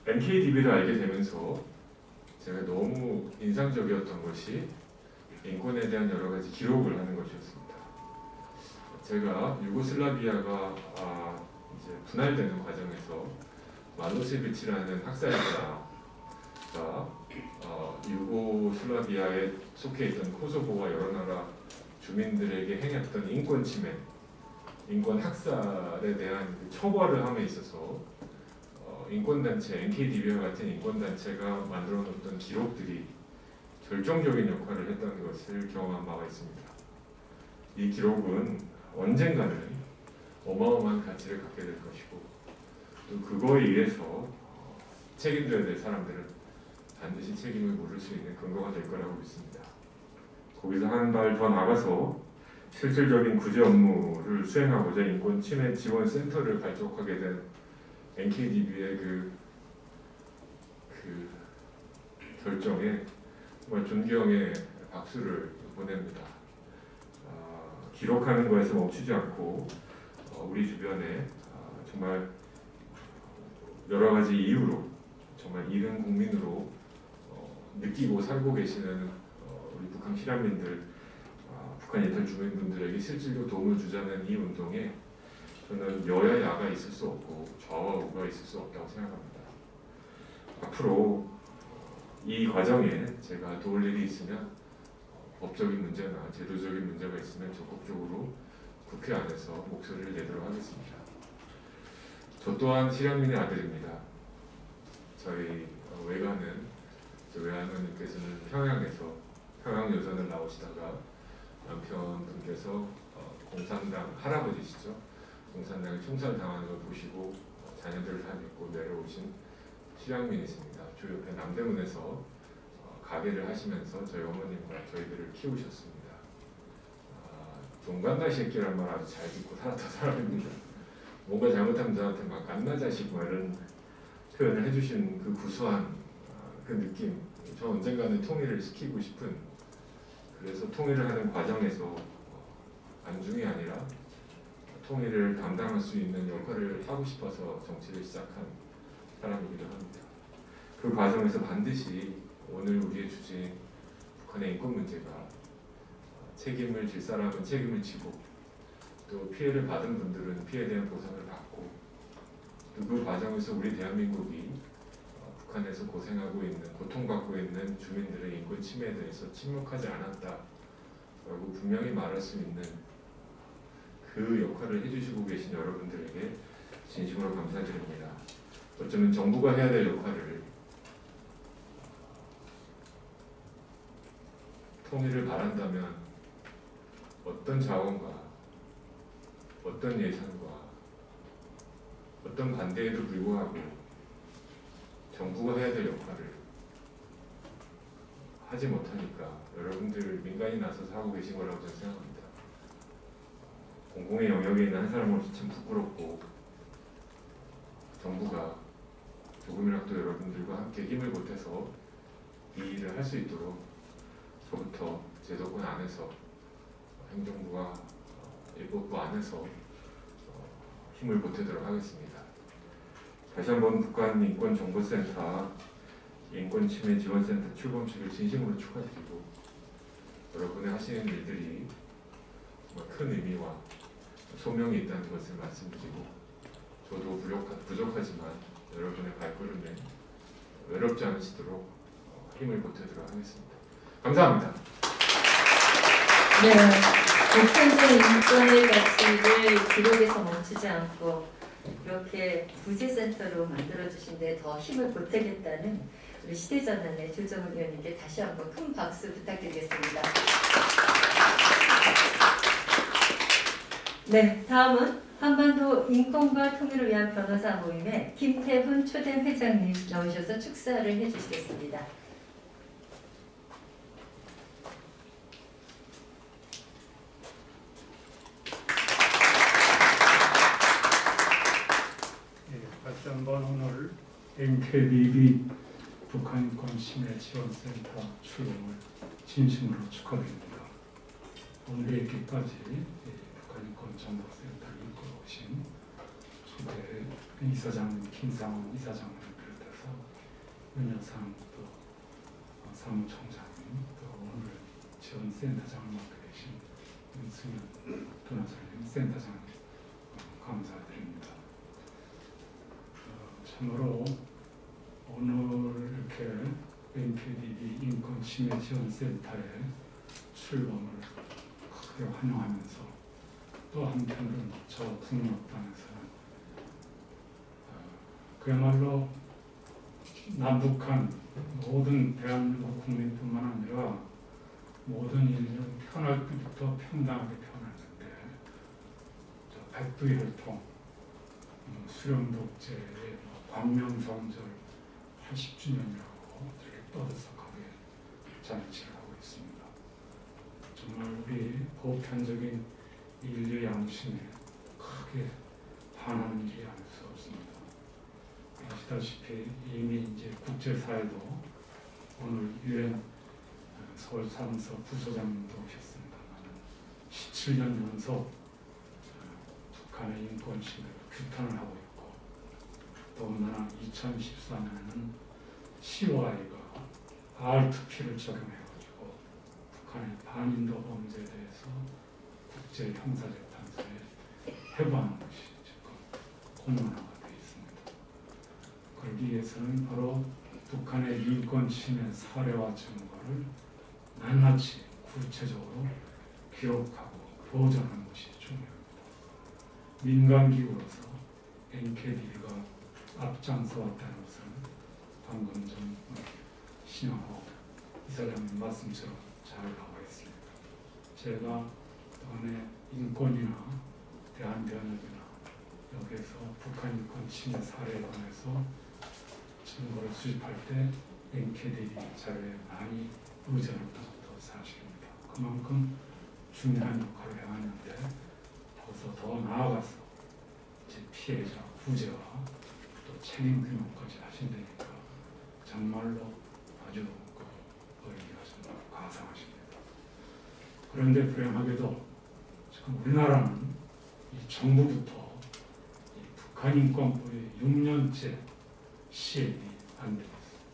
NKDB를 알게 되면서 제가 너무 인상적이었던 것이 인권에 대한 여러 가지 기록을 하는 것이었습니다. 제가 유고슬라비아가 이제 분할되는 과정에서 말로세비치라는 학살자가 유고슬라비아에 속해 있던 코소보와 여러 나라 주민들에게 행했던 인권 침해, 인권 학살에 대한 처벌을 함에 있어서 인권단체, NKDB와 같은 인권단체가 만들어 놓던 기록들이 결정적인 역할을 했다는 것을 경험한 바가 있습니다. 이 기록은 언젠가는 어마어마한 가치를 갖게 될 것이고 또 그거에 의해서 책임져야 될 사람들은 반드시 책임을 물을 수 있는 근거가 될 거라고 믿습니다. 거기서 한 발 더 나가서 실질적인 구제 업무를 수행하고자 인권 침해 지원 센터를 발족하게 된 NKDB의 그 결정에 정말 존경의 박수를 보냅니다. 기록하는 것에서 멈추지 않고 우리 주변에 정말 여러 가지 이유로 정말 이른 국민으로 느끼고 살고 계시는 우리 북한 실향민들, 북한 예탈 주민분들에게 실질적으로 도움을 주자는 이 운동에 저는 여야 야가 있을 수 없고 좌와 우가 있을 수 없다고 생각합니다. 앞으로 이 과정에 제가 도울 일이 있으면 법적인 문제나 제도적인 문제가 있으면 적극적으로 국회 안에서 목소리를 내도록 하겠습니다. 저 또한 실향민의 아들입니다. 저희 외할머니께서는 평양 여전을 나오시다가 남편분께서 공산당 할아버지시죠. 공산당에 총살당하는 걸 보시고 자녀들을 사귀고 내려오신 실향민이십니다. 주 옆에 남대문에서 가게를 하시면서 저희 어머님과 저희들을 키우셨습니다. 종간다 새끼란 말 아주 잘 듣고 살았던 사람입니다. 뭔가 잘못하면 저한테 막 갓나 자식 뭐 이런 표현을 해주신 그 구수한 그 느낌, 저 언젠가는 통일을 시키고 싶은, 그래서 통일을 하는 과정에서 안중이 아니라 통일을 담당할 수 있는 역할을 하고 싶어서 정치를 시작한 사람이기도 합니다. 그 과정에서 반드시 오늘 우리의 주제인 북한의 인권 문제가 책임을 질 사람은 책임을 지고 또 피해를 받은 분들은 피해에 대한 보상을 받고 또 그 과정에서 우리 대한민국이 북한에서 고생하고 있는, 고통받고 있는 주민들의 인권 침해에 대해서 침묵하지 않았다라고 분명히 말할 수 있는 그 역할을 해주시고 계신 여러분들에게 진심으로 감사드립니다. 어쩌면 정부가 해야 될 역할을 통일을 바란다면 어떤 자원과 어떤 예산과 어떤 반대에도 불구하고 정부가 해야 될 역할을 하지 못하니까 여러분들 민간이 나서서 하고 계신 거라고 저는 생각합니다. 공공의 영역에 있는 한 사람으로서 참 부끄럽고 정부가 조금이라도 여러분들과 함께 힘을 보태서 이 일을 할 수 있도록 저부터 제도권 안에서 행정부와 일법부 안에서 힘을 보태도록 하겠습니다. 다시 한번 북한 인권정보센터 인권침해지원센터 출범식을 진심으로 축하드리고 여러분의 하시는 일들이 정말 큰 의미와 소명이 있다는 것을 말씀드리고 저도 부족하지만 여러분의 발걸음에 외롭지 않으시도록 힘을 보태도록 하겠습니다. 감사합니다. 네, 보편적 인권의 가치를 기록에서 멈추지 않고 이렇게 구제센터로 만들어주신 데 더 힘을 보태겠다는 우리 시대전환의 조정훈 의원님께 다시 한번 큰 박수 부탁드리겠습니다. 네, 다음은 한반도 인권과 통일을 위한 변호사 모임의 김태훈 초대 회장님 나오셔서 축사를 해주시겠습니다. 다시 한번 오늘 NKDB 북한인권침해지원센터 출범을 진심으로 축하드립니다. 오늘 이렇게까지 북한인권정보센터를 이끌어오신 초대 이사장님 김상훈 이사장을 비롯해서 윤여상 또 사무총장님 또 오늘 지원센터장을 맡게 되신 윤승현 변호사님 센터장님 감사드립니다. 참으로 오늘 이렇게 NKDB 인권침해지원센터의 출범을 크게 환영하면서 또 한편으로는 저 북녘땅에서는 그야말로 남북한 모든 대한민국 국민뿐만 아니라 모든 인류는 태어날 때부터 평등하게 태어났는데 백두혈통, 수령독재의 광명성절 80주년이라고 이렇게 떠들썩하게 잔치를 하고 있습니다. 정말 우리 보편적인 인류 양심에 크게 반하는 일이 아닐 수 없습니다. 아시다시피 이미 이제 국제사회도 오늘 유엔 서울사무소 부소장님도 오셨습니다만 17년 연속 북한의 인권 침해를 규탄을 하고 있고, 더군다나 2014년에는 COI가 R2P를 적용해가지고 북한의 반인도 범죄에 대해서 국제형사재판소에 회부하는 것이 지금 공론화가 되어 있습니다. 그러기 위해서는 바로 북한의 인권 침해 사례와 증거를 낱낱이 구체적으로 기록하고 보존하는 것이 중요합니다. 민간기구로서 NKD가 앞장서왔다는 것은 방금 좀 신영호 이사장님 말씀처럼 잘 나와 있습니다. 제가 이번에 인권이나 대한변협이나 여기에서 북한 인권 침해 사례에 관해서 증거를 수집할 때 NKD 자료에 많이 의존했던 것도 사실입니다. 그만큼 중요한 역할을 해왔는데 거기서 더 나아가서 이제 피해자 구제와 또 책임 규명까지 하신다니까 정말로 아주 의미가 정말 가상하십니다. 그런데 불행하게도 지금 우리나라는 이 정부부터 이 북한인권법이 6년째 시행이 안 되고 있습니다.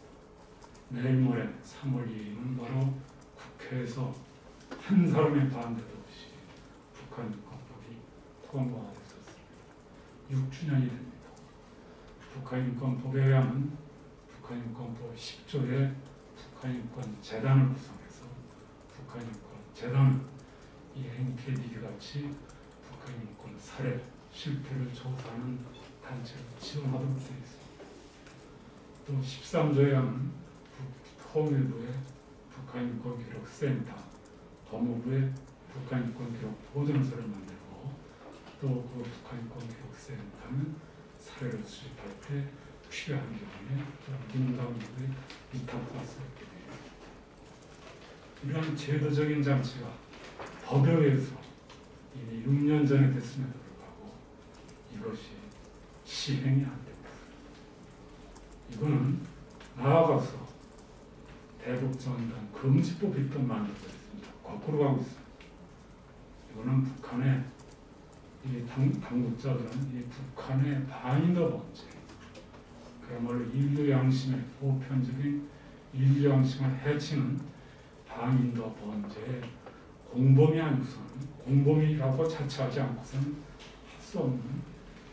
내일 모레 3월 2일은 바로 국회에서 한 사람의 반대도 없이 북한인권법이 통과가 됐었습니다. 6주년이 됩니다. 북한인권법에 의하면 북한인권법 10조에 북한인권재단을 구성해서 북한인권재단은 이 NKD 같이 북한인권 사례, 실패를 조사하는 단체를 지원하도록 되어 있습니다. 또 13조에 하면 통일부의 북한인권기록센터, 법무부의 북한인권기록 보존서를 만들고 또 그 북한인권기록센터는 사례를 수집할 때 필요한 경우에 민간기구에 위탁할 수 있게 됩니다. 이러한 제도적인 장치가 법에 의해서 이미 6년 전에 됐음에도 불구하고 이것이 시행이 안 됩니다. 이거는 나아가서 대북전단 금지법이 또 만들어져 있습니다. 거꾸로 가고 있습니다. 이거는 북한의 이 당국자들은 이 북한의 반인도 범죄, 그야말로 인류 양심의 보편적인 인류 양심을 해치는 반인도 범죄에 공범이 아니고서는 공범이라고 자처하지 않고서는 할 수 없는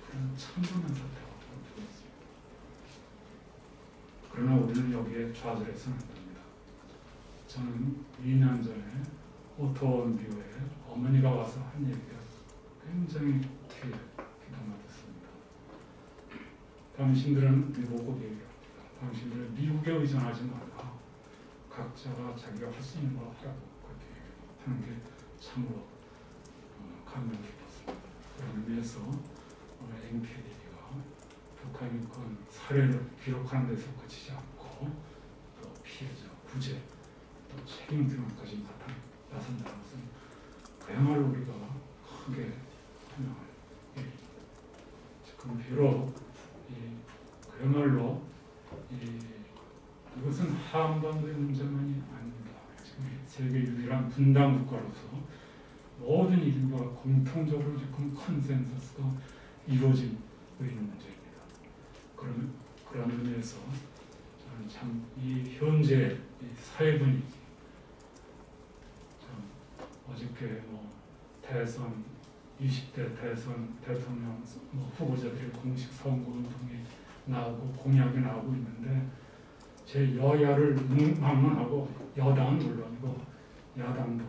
그런 참담한 사태가 벌어지고 있습니다. 그러나 우리는 여기에 좌절해서는 안 됩니다. 저는 2년 전에 오토원비오에 어머니가 와서 한 얘기가 굉장히 귀에 기도맞았습니다. 당신들은 미국 얘기합니다. 당신들은 미국에 의존하지 말라. 각자가 자기가 할 수 있는 걸 하라고 그렇게 하는 게 참으로 감명 깊었습니다. 그런 의미에서 오늘 NKD가 북한인권 사례를 기록하는 데서 그치지 않고 또 피해자 구제 또 책임 규명까지 나선다는 것은 그야말로 우리가 크게 환영할 일입니다. 지금 비록 그야말로 이것은 한반도의 문제만이 아닙니다. 지금 세계 유일한 분단 국가로서 모든 인류가 공통적으로 지금 컨센서스가 이루어지고 있는 문제입니다. 그런 의미에서 저는 참 이 현재 이 사회 분위기, 참 어저께 대선 20대 대선 대통령 후보자들이 공식 선거운동에 나오고 공약이 나오고 있는데 제 여야를 막론하고 여당은 물론이고 야당도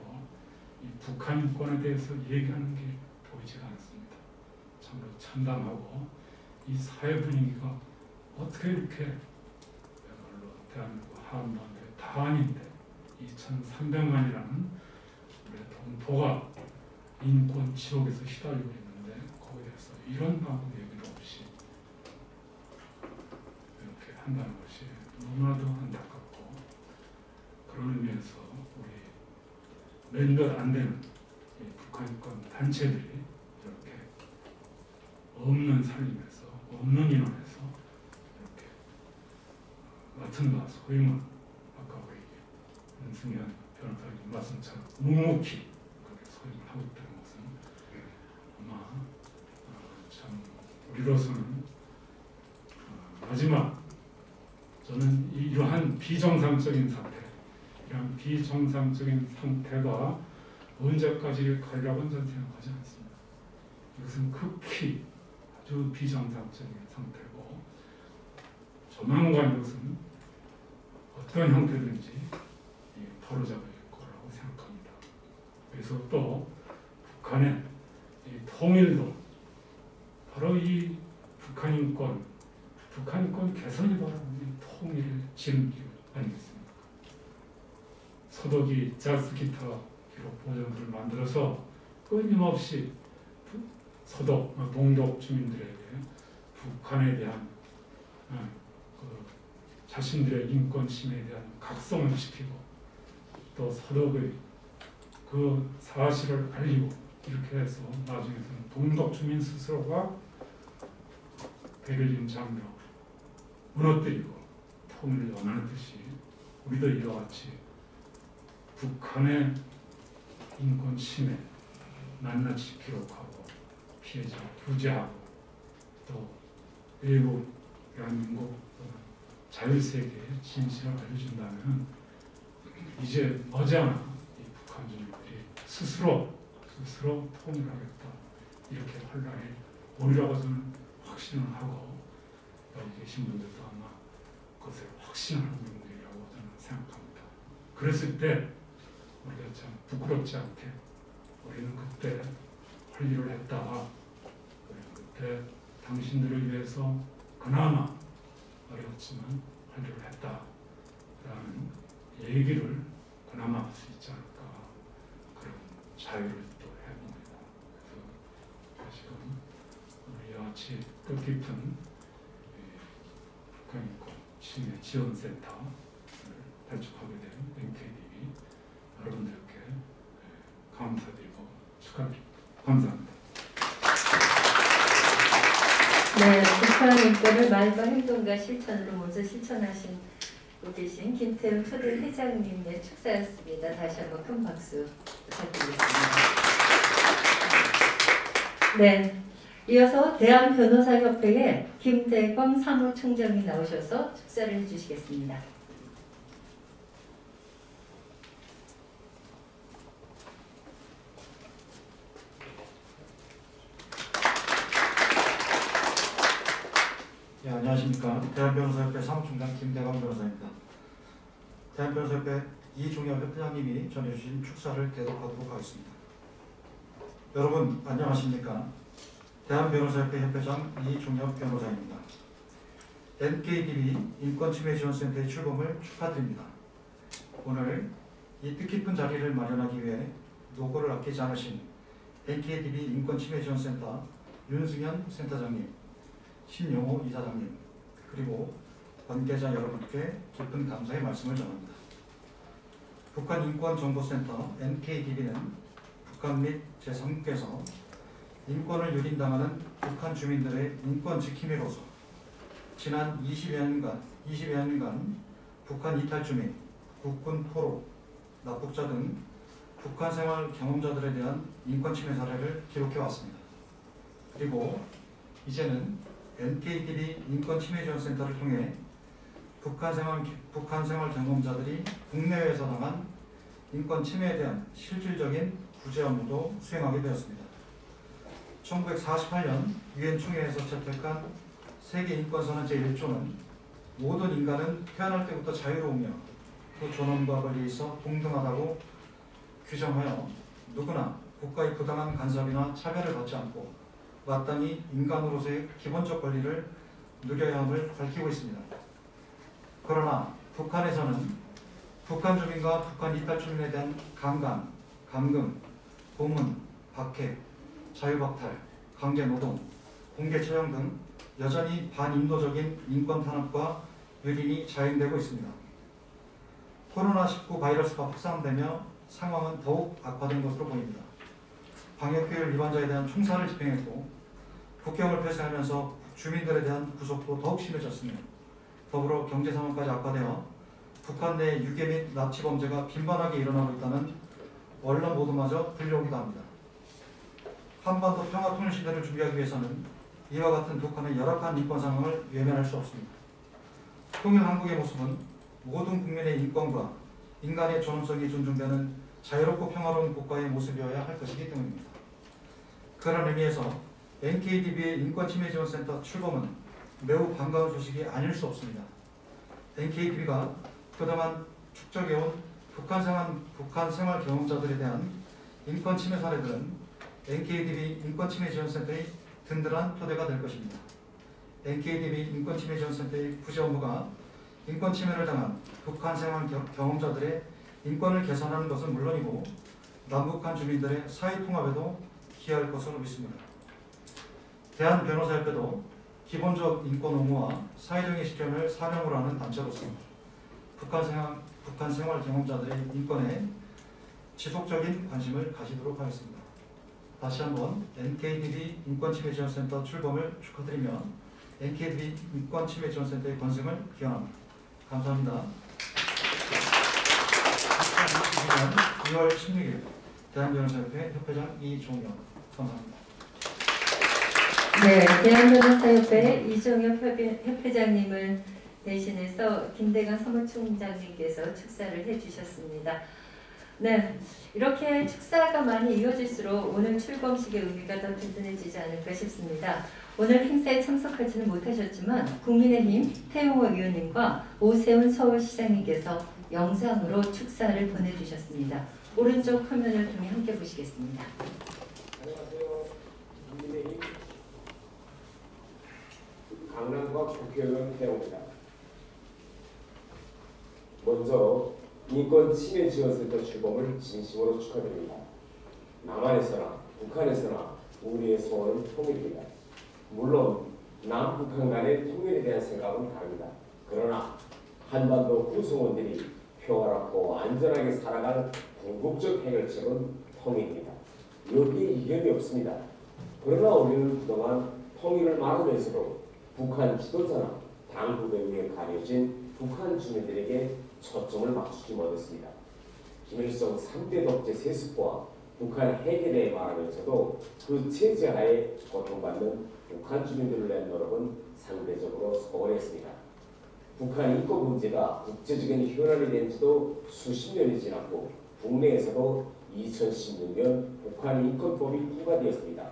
이 북한인권에 대해서 얘기하는 게 보이지가 않습니다. 참으로 참담하고 이 사회 분위기가 어떻게 이렇게 그야말로 대한민국 한반도의 다안인데 2,300만이라는 우리의 동포가 인권 지옥에서 시달리고 있는데 거기에 대해서 이런 방법 얘기도 없이 이렇게 한다는 것이 너무나도 안타깝고 그런 의미에서 우리 몇몇 안 되는 북한권 단체들이 이렇게 없는 살림에서 없는 인원에서 이렇게 맡은 바 소임을 아까 우리 윤승현 변호사님 말씀처럼 묵묵히 그렇게 소임을 하고 있다는 것은 아마 참 우리로서는 마지막 저는 이러한 비정상적인 상태, 이러한 비정상적인 상태가 언제까지 가리라고는 저는 생각하지 않습니다. 이것은 극히 아주 비정상적인 상태고 조만간 이것은 어떤 형태든지 바로잡을 거라고 생각합니다. 그래서 또 북한의 이 통일도 바로 이 북한 인권 개선이 바로 통일의 지름길 아니겠습니까? 서독이 자스 기타 기록 보존들을 만들어서 끊임없이 서독, 동독 주민들에게 북한에 대한 자신들의 인권 침해에 대한 각성을 시키고 또 서독의 그 사실을 알리고 이렇게 해서 나중에는 동독 주민 스스로가 베를린 장벽 무너뜨리고 통일을 원하는 듯이 우리도 이와 같이 북한의 인권 침해 낱낱이 기록하고 피해자 구제하고 또 외국 대한민국 자율세계의 진실을 알려준다면 이제 머지않아 이 북한 주민들이 스스로 통일하겠다 이렇게 활락에 오리라고 저는 확신을 하고 여기 계신 분들도 아마 그것을 확신하는 분들이라고 저는 생각합니다. 그랬을 때 우리가 참 부끄럽지 않게 우리는 그때 할 일을 했다. 우리는 그때 당신들을 위해서 그나마 어렵지만 할 일을 했다라는 얘기를 그나마 할 수 있지 않을까 그런 자유를 또 해봅니다. 그래서 지금 우리와 같이 뜻깊은 북한인권 침해 지원센터를 발족하게 된 NKDB 여러분들께 감사드리고 축하드립니다. 감사합니다. 네, 북한 인권을 말과 행동과 실천으로 모두 실천하신 계신 김태훈 초대 회장님의 축사였습니다. 다시 한번 큰 박수 부탁드리겠습니다. 네, 이어서 대한변호사협회의 김대광 사무총장이 나오셔서 축사를 해주시겠습니다. 네, 안녕하십니까. 대한변호사협회 사무총장 김대광 변호사입니다. 대한변호사협회 이종엽 협회장님이 전해주신 축사를 대독하도록 하겠습니다. 여러분 안녕하십니까. 대한변호사협회 협회장 이종엽 변호사입니다. NKDB 인권침해지원센터의 출범을 축하드립니다. 오늘 이 뜻깊은 자리를 마련하기 위해 노고를 아끼지 않으신 NKDB 인권침해지원센터 윤승현 센터장님, 신용호 이사장님, 그리고 관계자 여러분께 깊은 감사의 말씀을 전합니다. 북한인권정보센터 NKDB는 북한 및 제3국에서 인권을 유린당하는 북한 주민들의 인권 지킴이로서 지난 20여 년간 북한 이탈 주민, 국군 포로, 납북자 등 북한 생활 경험자들에 대한 인권 침해 사례를 기록해왔습니다. 그리고 이제는 NKDB 인권침해지원센터를 통해 북한 생활 경험자들이 국내외에서 당한 인권 침해에 대한 실질적인 구제 업무도 수행하게 되었습니다. 1948년 유엔 총회에서 채택한 세계인권선언 제1조는 모든 인간은 태어날 때부터 자유로우며 그 존엄과 권리에 있어 동등하다고 규정하여 누구나 국가의 부당한 간섭이나 차별을 받지 않고 마땅히 인간으로서의 기본적 권리를 누려야 함을 밝히고 있습니다. 그러나 북한에서는 북한 주민과 북한 이탈 주민에 대한 강간, 감금, 고문, 박해, 자유박탈, 강제노동, 공개처형 등 여전히 반인도적인 인권 탄압과 유린이 자행되고 있습니다. 코로나19 바이러스가 확산되며 상황은 더욱 악화된 것으로 보입니다. 방역규율 위반자에 대한 총살을 집행했고 국경을 폐쇄하면서 주민들에 대한 구속도 더욱 심해졌으며 더불어 경제 상황까지 악화되어 북한 내 유괴 및 납치 범죄가 빈번하게 일어나고 있다는 언론 보도마저 들려오기도 합니다. 한반도 평화 통일 시대를 준비하기 위해서는 이와 같은 북한의 열악한 인권 상황을 외면할 수 없습니다. 통일 한국의 모습은 모든 국민의 인권과 인간의 존엄성이 존중되는 자유롭고 평화로운 국가의 모습이어야 할 것이기 때문입니다. 그런 의미에서 NKDB의 인권침해지원센터 출범은 매우 반가운 소식이 아닐 수 없습니다. NKDB가 그동안 축적해온 북한 생활 경험자들에 대한 인권침해 사례들은 NKDB 인권침해지원센터의 든든한 토대가 될 것입니다. NKDB 인권침해지원센터의 부지 업무가 인권침해를 당한 북한 생활 경험자들의 인권을 개선하는 것은 물론이고 남북한 주민들의 사회통합에도 기여할 것으로 믿습니다. 대한변호사협회도 기본적 인권 옹호와 사회정의 실현을 사명으로 하는 단체로서 북한 생활 경험자들의 인권에 지속적인 관심을 가지도록 하겠습니다. 다시 한번 NKDB 인권침해지원센터 출범을 축하드리며 NKDB 인권침해지원센터의 건승을 기원합니다. 감사합니다. 2022년 2월 16일 대한변호사협회 협회장 이종혁 감사합니다. 네, 대한변호사협회 이종혁 협회장님을 대신해서 김대강 사무총장님께서 축사를 해주셨습니다. 네, 이렇게 축사가 많이 이어질수록 오늘 출범식의 의미가 더 든든해지지 않을까 싶습니다. 오늘 행사에 참석하지는 못하셨지만 국민의힘 태용호 의원님과 오세훈 서울시장님께서 영상으로 축사를 보내주셨습니다. 오른쪽 화면을 통해 함께 보시겠습니다. 안녕하세요. 국민의힘 강남과 국회의원 태용호입니다. 먼저 인권침해지원센터 출범을 진심으로 축하드립니다. 남한에서나 북한에서나 우리의 소원은 통일입니다. 물론 남북한 간의 통일에 대한 생각은 다릅니다. 그러나 한반도 구성원들이 평화롭고 안전하게 살아갈 궁극적 해결책은 통일입니다. 여기에 이견이 없습니다. 그러나 우리는 그동안 통일을 말하면서도 북한 지도자나 당국에 의해 가려진 북한 주민들에게 초점을 맞추지 못했습니다. 김일성 3대 독재 세습과 북한 해결에 말하면서도 그 체제하에 고통받는 북한 주민들을 위한 노력은 상대적으로 소홀했습니다. 북한 인권 문제가 국제적인 현안이 된 지도 수십 년이 지났고 국내에서도 2016년 북한 인권법이 통과되었습니다.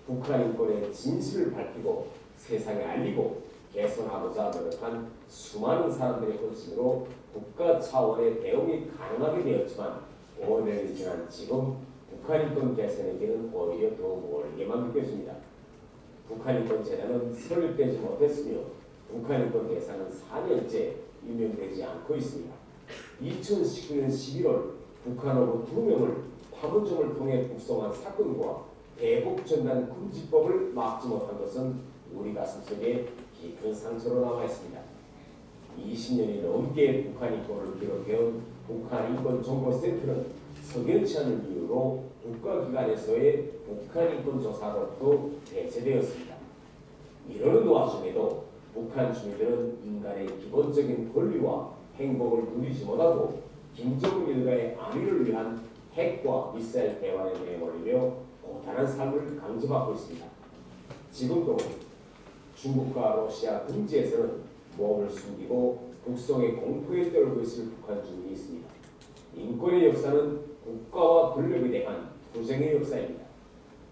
북한 인권의 진실을 밝히고 세상에 알리고 개선하고자 노력한 수많은 사람들의 헌신으로 국가 차원의 대응이 가능하게 되었지만 5년이 지난 지금 북한 인권 개선에게는 오히려 더 멀게만 느껴집니다. 북한 인권 재단은 설립되지 못했으며 북한 인권 대상은 4년째 임명되지 않고 있습니다. 2019년 11월 북한으로 2명을 판문점을 통해 북송한 사건과 대북전단 금지법을 막지 못한 것은 우리 가슴속에 깊은 상처로 남아있습니다. 20년이 넘게 북한 인권을 기록해온 북한인권정보센터는 석연치 않은 이유로 국가기관에서의 북한인권조사로부터 배제되었습니다. 이러는 와중에도 북한 주민들은 인간의 기본적인 권리와 행복을 누리지 못하고 김정은 일가의 안위를 위한 핵과 미사일 대화에 내몰리며 고단한 삶을 강제받고 있습니다. 지금도 중국과 러시아 등지에서는 몸을 숨기고 북성의 공포에 떨고 있을 북한 주민이 있습니다. 인권의 역사는 국가와 권력에 대한 투쟁의 역사입니다.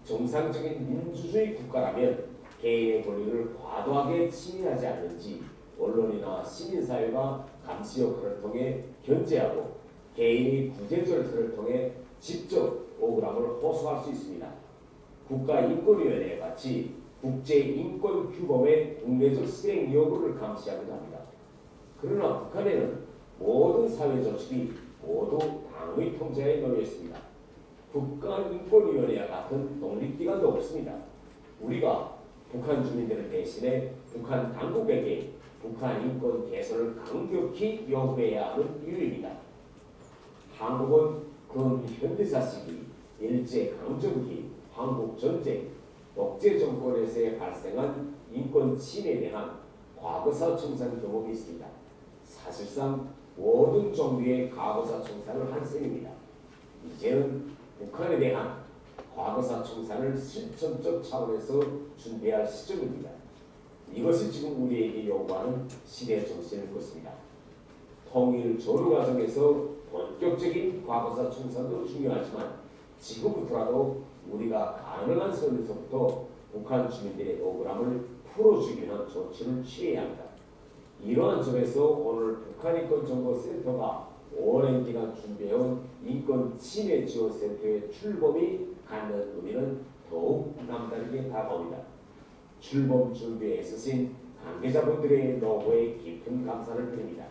정상적인 민주주의 국가라면 개인의 권리를 과도하게 침해하지 않는지 언론이나 시민사회가 감시 역할을 통해 견제하고 개인의 구제 절차를 통해 직접 억울함을 호소할 수 있습니다. 국가인권위원회에 같이 국제인권규범의 국내적 수행 여부를 감시하기도 합니다. 그러나 북한에는 모든 사회 조직이 모두 당의 통제에 놓여 있습니다. 국가인권위원회와 같은 독립기관도 없습니다. 우리가 북한 주민들을 대신해 북한 당국에게 북한 인권 개선을 강력히 요구해야 하는 이유입니다. 한국은 근현대사 시기 일제강점기, 한국전쟁, 독재 정권에서 발생한 인권 침해에 대한 과거사 청산 경험이 있습니다. 사실상 모든 종류의 과거사 청산을 한 셈입니다. 이제는 북한에 대한 과거사 청산을 실천적 차원에서 준비할 시점입니다. 이것이 지금 우리에게 요구하는 시대 정신일 것입니다. 통일 조류 과정에서 본격적인 과거사 청산도 중요하지만 지금부터라도 우리가 가능한 선에서부터 북한 주민들의 억울함을 풀어주기 위한 조치를 취해야 합니다. 이러한 점에서 오늘 북한인권정보센터가 오랜 기간 준비해온 인권 침해 지원센터의 출범이 갖는 의미는 더욱 남다르게 다가옵니다. 출범 준비에 애쓰신 관계자분들의 노고에 깊은 감사를 드립니다.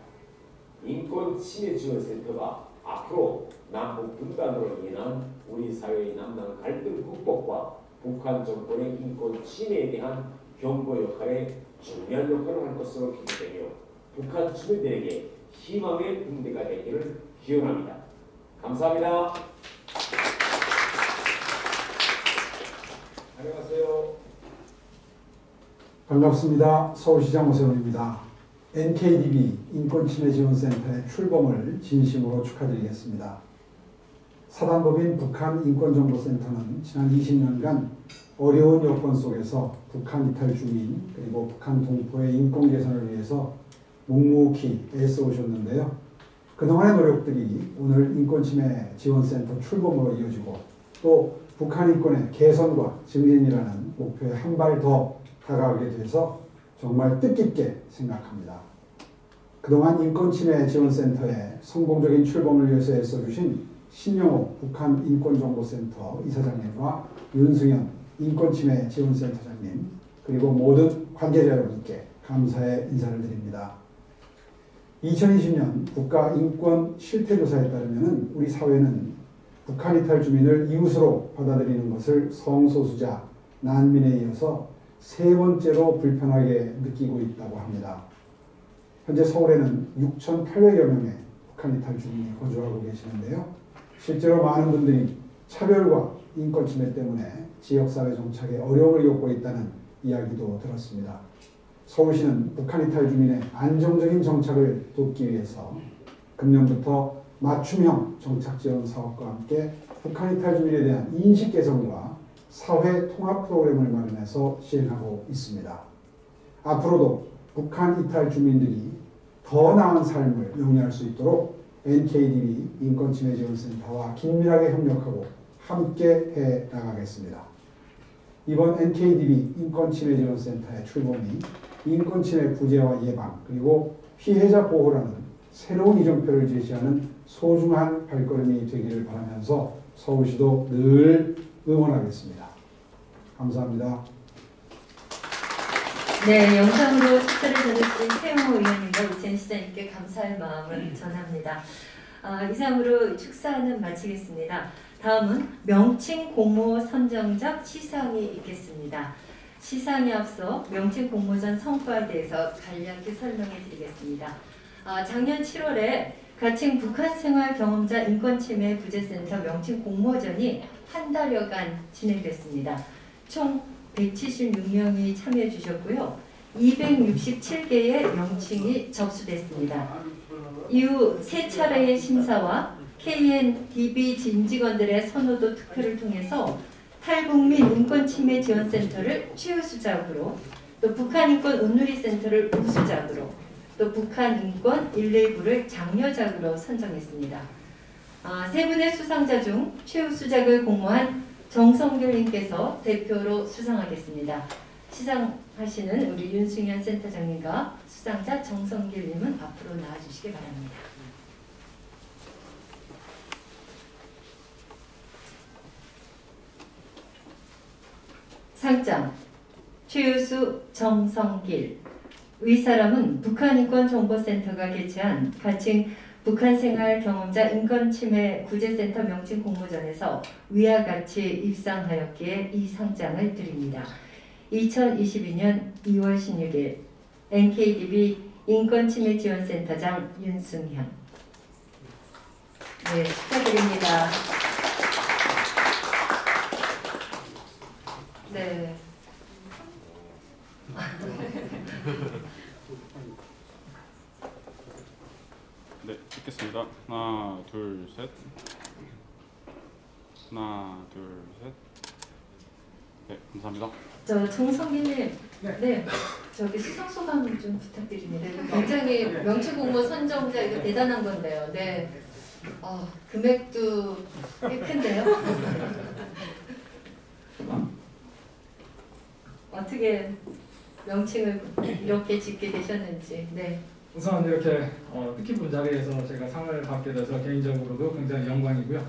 인권 침해 지원센터가 앞으로 남북 분단으로 인한 우리 사회의 남남 갈등 극복과 북한 정권의 인권 침해에 대한 경고 역할에 중요한 역할을 할 것으로 기대되며 북한 주민들에게 희망의 붕대가 되기를 기원합니다. 감사합니다. 안녕하세요. 반갑습니다. 서울시장 오세훈입니다. NKDB 인권침해지원센터의 출범을 진심으로 축하드리겠습니다. 사단법인 북한인권정보센터는 지난 20년간 어려운 여건 속에서 북한 이탈 주민 그리고 북한 동포의 인권 개선을 위해서 묵묵히 애써오셨는데요. 그동안의 노력들이 오늘 인권침해지원센터 출범으로 이어지고 또 북한 인권의 개선과 증진이라는 목표에 한 발 더 다가가게 돼서 정말 뜻깊게 생각합니다. 그동안 인권침해지원센터의 성공적인 출범을 위해서 애써주신 신영호 북한인권정보센터 이사장님과 윤승현 인권침해지원센터장님 그리고 모든 관계자 여러분께 감사의 인사를 드립니다. 2020년 국가인권 실태조사에 따르면 우리 사회는 북한 이탈 주민을 이웃으로 받아들이는 것을 성소수자, 난민에 이어서 세 번째로 불편하게 느끼고 있다고 합니다. 현재 서울에는 6,800여 명의 북한 이탈 주민이 거주하고 계시는데요. 실제로 많은 분들이 차별과 인권 침해 때문에 지역사회 정착에 어려움을 겪고 있다는 이야기도 들었습니다. 서울시는 북한 이탈 주민의 안정적인 정착을 돕기 위해서 금년부터 맞춤형 정착 지원 사업과 함께 북한 이탈 주민에 대한 인식 개선과 사회 통합 프로그램을 마련해서 시행하고 있습니다. 앞으로도 북한 이탈 주민들이 더 나은 삶을 영위할 수 있도록 NKDB 인권침해지원센터와 긴밀하게 협력하고 함께 해 나가겠습니다. 이번 NKDB 인권침해지원센터의 출범이 인권침해 부재와 예방 그리고 피해자 보호라는 새로운 이정표를 제시하는 소중한 발걸음이 되기를 바라면서 서울시도 늘 응원하겠습니다. 감사합니다. 네, 영상으로 축사를 전해주신 태용호 의원님과 이찬 시장님께 감사의 마음을 전합니다. 이상으로 축사는 마치겠습니다. 다음은 명칭 공모 선정적 시상이 있겠습니다. 시상에 앞서 명칭 공모전 성과에 대해서 간략히 설명해 드리겠습니다. 작년 7월에 가칭 북한생활경험자 인권침해 부재센터 명칭 공모전이 한 달여간 진행됐습니다. 총 176명이 참여해 주셨고요. 267개의 명칭이 접수됐습니다. 이후 3차례의 심사와 KNDB 임직원들의 선호도 투표를 통해서 탈북민 인권침해지원센터를 최우수작으로 또 북한인권 온누리센터를 우수작으로 또 북한인권 119를 장려작으로 선정했습니다. 세 분의 수상자 중 최우수작을 공모한 정성길님께서 대표로 수상하겠습니다. 시상하시는 우리 윤승현 센터장님과 수상자 정성길님은 앞으로 나와주시기 바랍니다. 상장 최우수 정성길. 의사람은 북한인권정보센터가 개최한 가칭 북한생활경험자 인권침해 구제센터 명칭 공모전에서 위와 같이 입상하였기에 이 상장을 드립니다. 2022년 2월 16일 NKDB 인권침해지원센터장 윤승현. 네, 축하드립니다. 네. 네, 찍겠습니다. 하나, 둘, 셋. 하나, 둘, 셋. 네, 감사합니다. 저 정성희님, 네, 저기 수상 소감 좀 부탁드립니다. 굉장히 명치 공무원 선정자 이거 대단한 건데요. 네, 금액도 꽤 큰데요. 어떻게 명칭을 이렇게 짓게 되셨는지. 네. 우선 이렇게 뜻깊은 자리에서 제가 상을 받게 돼서 개인적으로도 굉장히 영광이고요.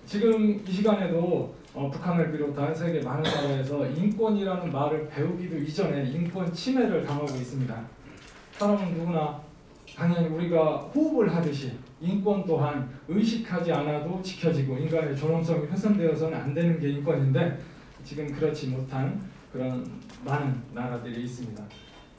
지금 이 시간에도 북한을 비롯한 세계 많은 나라에서 인권이라는 말을 배우기도 이전에 인권 침해를 당하고 있습니다. 사람은 누구나 당연히 우리가 호흡을 하듯이 인권 또한 의식하지 않아도 지켜지고 인간의 존엄성이 훼손되어서는 안 되는 게 인권인데 지금 그렇지 못한 그런 많은 나라들이 있습니다.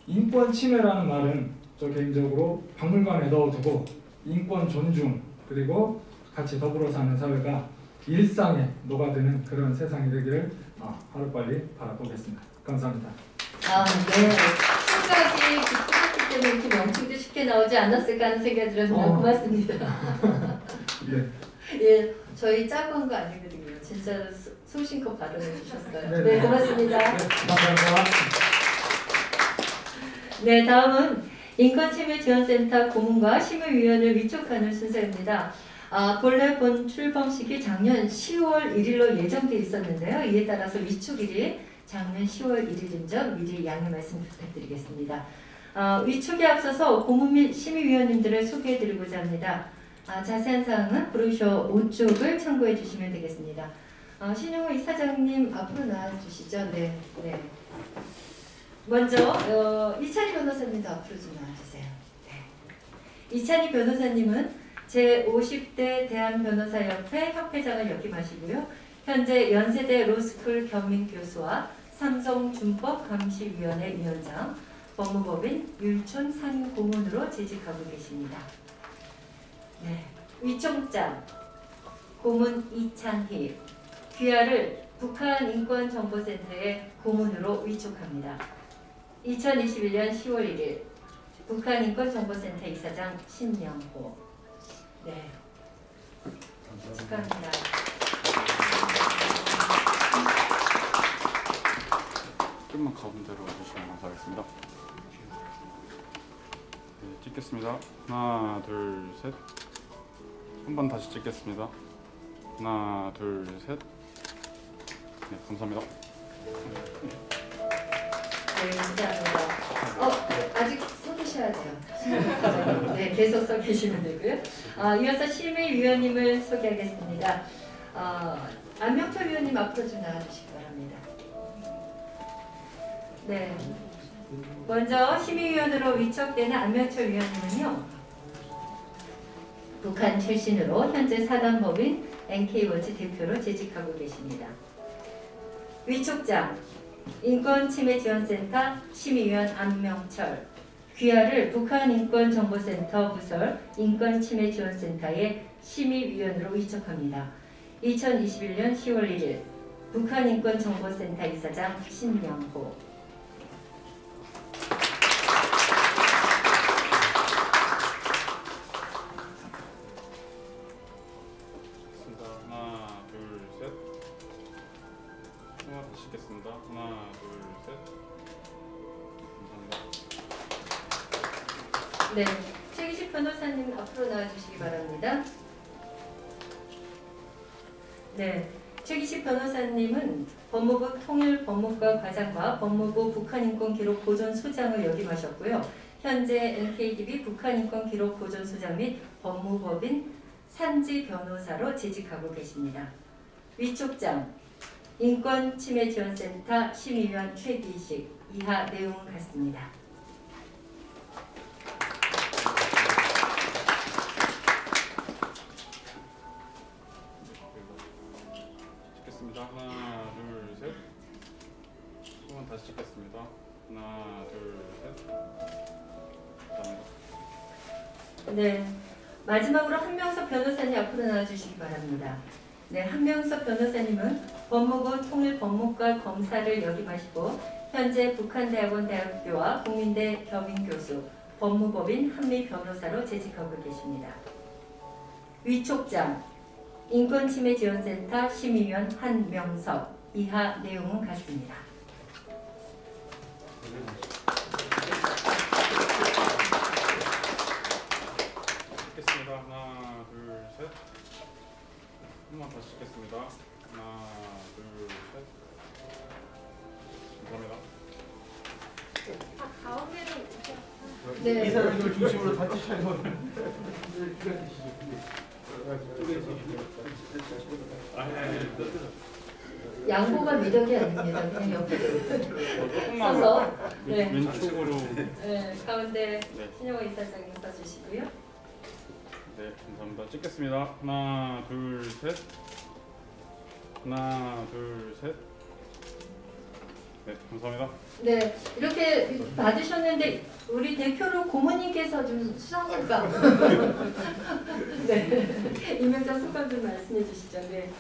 인권 침해라는 말은 저 개인적으로 박물관에 넣어두고 인권 존중 그리고 같이 더불어 사는 사회가 일상에 녹아드는 그런 세상이 되기를 하루빨리 바라보겠습니다. 감사합니다. 네. 생각이 깊었기 때문에 이렇게 명칭도 쉽게 나오지 않았을까 하는 생각이 들어서 고맙습니다. 네. 예, 저희 짜고 한 거 아니거든요. 진짜 소신껏 발언해 주셨어요. 네, 네, 고맙습니다. 네, 감사합니다. 네, 다음은 인권침해지원센터 고문과 심의위원을 위촉하는 순서입니다. 본래 본 출범식이 작년 10월 1일로 예정돼 있었는데요. 이에 따라서 위촉일이 작년 10월 1일인 점 미리 양해 말씀 부탁드리겠습니다. 위촉에 앞서서 고문 및 심의위원님들을 소개해드리고자 합니다. 자세한 사항은 브로셔 5쪽을 참고해 주시면 되겠습니다. 신용호 이사장님 앞으로 나와주시죠. 네. 먼저 이찬희 변호사님도 앞으로 좀 나와주세요. 네. 이찬희 변호사님은 제50대 대한변호사협회 협회장을 역임하시고요. 현재 연세대 로스쿨 겸임교수와 삼성준법감시위원회 위원장, 법무법인 율촌 상임고문으로 재직하고 계십니다. 네. 위촉장 고문 이찬희, 귀하를 북한인권정보센터의 고문으로 위촉합니다. 2021년 10월 1일 북한인권정보센터 이사장 신명호. 네, 축하합니다. 조금만 가운데로 와주시면 감사하겠습니다. 네, 찍겠습니다. 하나, 둘, 셋. 한 번 다시 찍겠습니다. 하나, 둘, 셋. 네, 감사합니다. 네, 감사합니다. 아직 서 계셔야 돼요. 네, 계속 서 계시면 되고요. 이어서 심의위원님을 소개하겠습니다. 안명철 위원님 앞으로 좀 나와주시기 바랍니다. 네. 먼저 심의위원으로 위촉되는 안명철 위원님은요. 북한 출신으로 현재 사단법인 NK워치 대표로 재직하고 계십니다. 위촉장 인권침해지원센터 심의위원 안명철, 귀하를 북한인권정보센터 부설 인권침해지원센터의 심의위원으로 위촉합니다. 2021년 10월 1일 북한인권정보센터 이사장 신명호. 하나, 둘, 셋. 하나 다시 찍겠습니다. 하나, 둘, 셋. 감사합니다. 네, 최기식 변호사님 앞으로 나와주시기 바랍니다. 네, 최기식 변호사님은 법무부 통일법무과 과장과 법무부 북한인권기록보존소장을 역임하셨고요. 현재 NKDB 북한인권기록보존소장 및 법무법인 산지 변호사로 재직하고 계십니다. 위촉장 인권침해지원센터 심의위원 최기식. 이하 내용은 같습니다. 찍겠습니다. 하나, 둘, 셋. 한번 다시 찍겠습니다. 하나, 둘, 셋. 감사합니다. 네, 마지막으로 한명섭 변호사님 앞으로 나와주시기 바랍니다. 네, 한명섭 변호사님은 법무부 통일법무과 검사를 역임하시고 현재 북한대학원 대학교와 국민대 겸임교수, 법무법인 한미변호사로 재직하고 계십니다. 위촉장, 인권침해지원센터 심의위원 한명섭, 이하 내용은 같습니다. 찍겠습니다. 하나, 둘, 셋. 한 번 다시 찍겠습니다. 하나, 둘, 셋. 감사합니다. 네. 이사님을 중심으로 다 치셔요. 양보가 미덕이 아닙니다. 그냥 옆에 조금만 서서 네. 왼쪽으로. 네, 가운데 네. 신영호 이사장님 써주시고요. 네, 감사합니다. 찍겠습니다. 하나, 둘, 셋. 하나, 둘, 셋. 네, 감사합니다. 네, 이렇게 받으셨는데 우리 대표로 고모님께서 좀 수상할까? 네, 임명장 소감 좀 말씀해 주시죠. 네.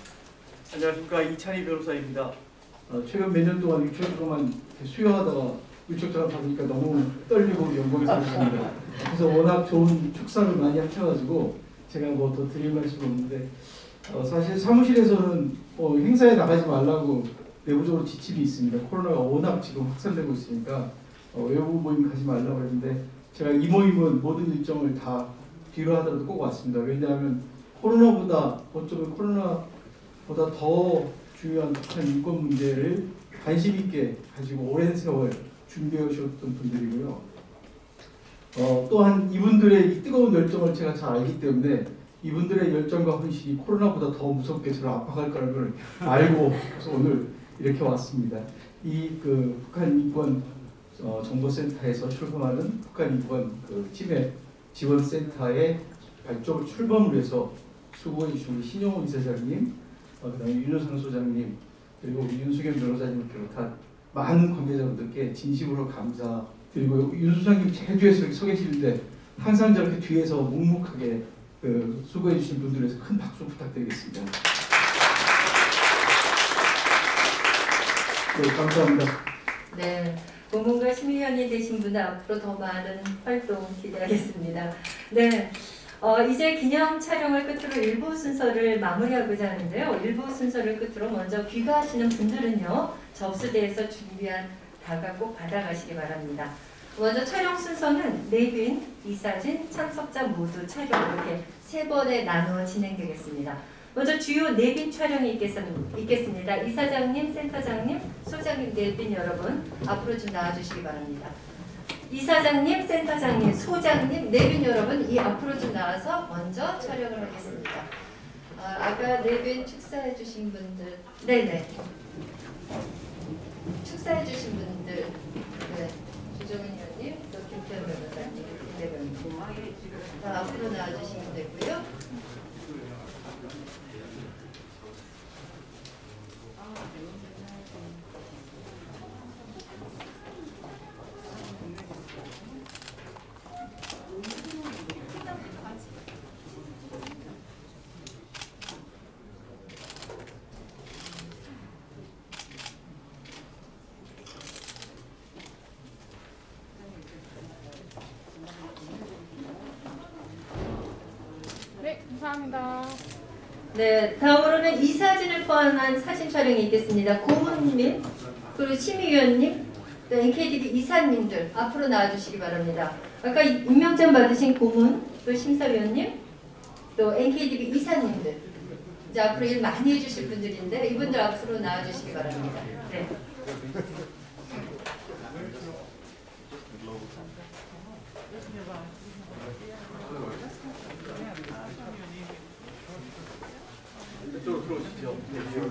안녕하십니까, 이찬희 변호사입니다. 최근 몇 년 동안 위촉으로만 수여하다가 위촉장을 받으니까 너무 떨리고 영광스럽습니다. 그래서 워낙 좋은 축사를 많이 하셔가지고 제가 뭐 더 드릴 말씀은 없는데 사실 사무실에서는 행사에 나가지 말라고 내부적으로 지침이 있습니다. 코로나가 워낙 지금 확산되고 있으니까 외부 모임 가지 말라고 했는데 제가 이 모임은 모든 일정을 다 뒤로 하더라도 꼭 왔습니다. 왜냐하면 코로나보다 어쩌면 코로나보다 더 중요한 북한 인권 문제를 관심 있게 가지고 오랜 세월 준비해 오셨던 분들이고요. 또한 이분들의 이 뜨거운 열정을 제가 잘 알기 때문에 이분들의 열정과 헌신이 코로나보다 더 무섭게 저를 압박할 거라는 걸 알고 그래서 오늘 이렇게 왔습니다. 이 북한 인권 정보센터에서 출범하는 북한 인권 치매 지원센터의 발족을 출범을 해서 수고해 주신 우리 신영호 이사장님, 그다음에 윤효상 소장님, 그리고 우리 윤수겸 변호사님을 비롯한 많은 관계자분들께 진심으로 감사드리고 윤 소장님 제일 뒤에서 이렇게 서 계시는데 항상 저렇게 뒤에서 묵묵하게 수고해 주신 분들에서 큰 박수 부탁드리겠습니다. 네, 감사합니다. 네, 고문과 심의위원이 되신 분들 앞으로 더 많은 활동 기대하겠습니다. 네, 이제 기념 촬영을 끝으로 일부 순서를 마무리하고자 하는데요. 일부 순서를 끝으로 먼저 귀가하시는 분들은요, 접수대에서 준비한 다가 꼭 받아가시기 바랍니다. 먼저 촬영 순서는 내빈, 이사진, 참석자 모두 촬영 이렇게 3번에 나누어 진행되겠습니다. 먼저 주요 내빈 촬영이 있겠습니다. 이사장님, 센터장님, 소장님, 내빈 여러분 앞으로 좀 나와주시기 바랍니다. 이사장님, 센터장님, 소장님, 내빈 여러분 이 앞으로 좀 나와서 먼저 촬영을 하겠습니다. 아까 내빈 축사해 주신 분들, 네네, 축사해 주신 분들, 네, 주정은 의원님, 또 김태현 변호사님, 김대변인 앞으로 나와주시면 되고요. 네, 감사합니다. 네, 다음으로는 이사진을 포함한 사진 촬영이 있겠습니다. 고문님, 그리고 심의위원님, 또 NKTV 이사님들 앞으로 나와주시기 바랍니다. 아까 임명장 받으신 고문, 또 심사위원님, 또 NKTV 이사님들 이제 앞으로 일 많이 해주실 분들인데 이분들 앞으로 나와주시기 바랍니다. 네. 이쪽으로 들어오시죠. 이쪽으로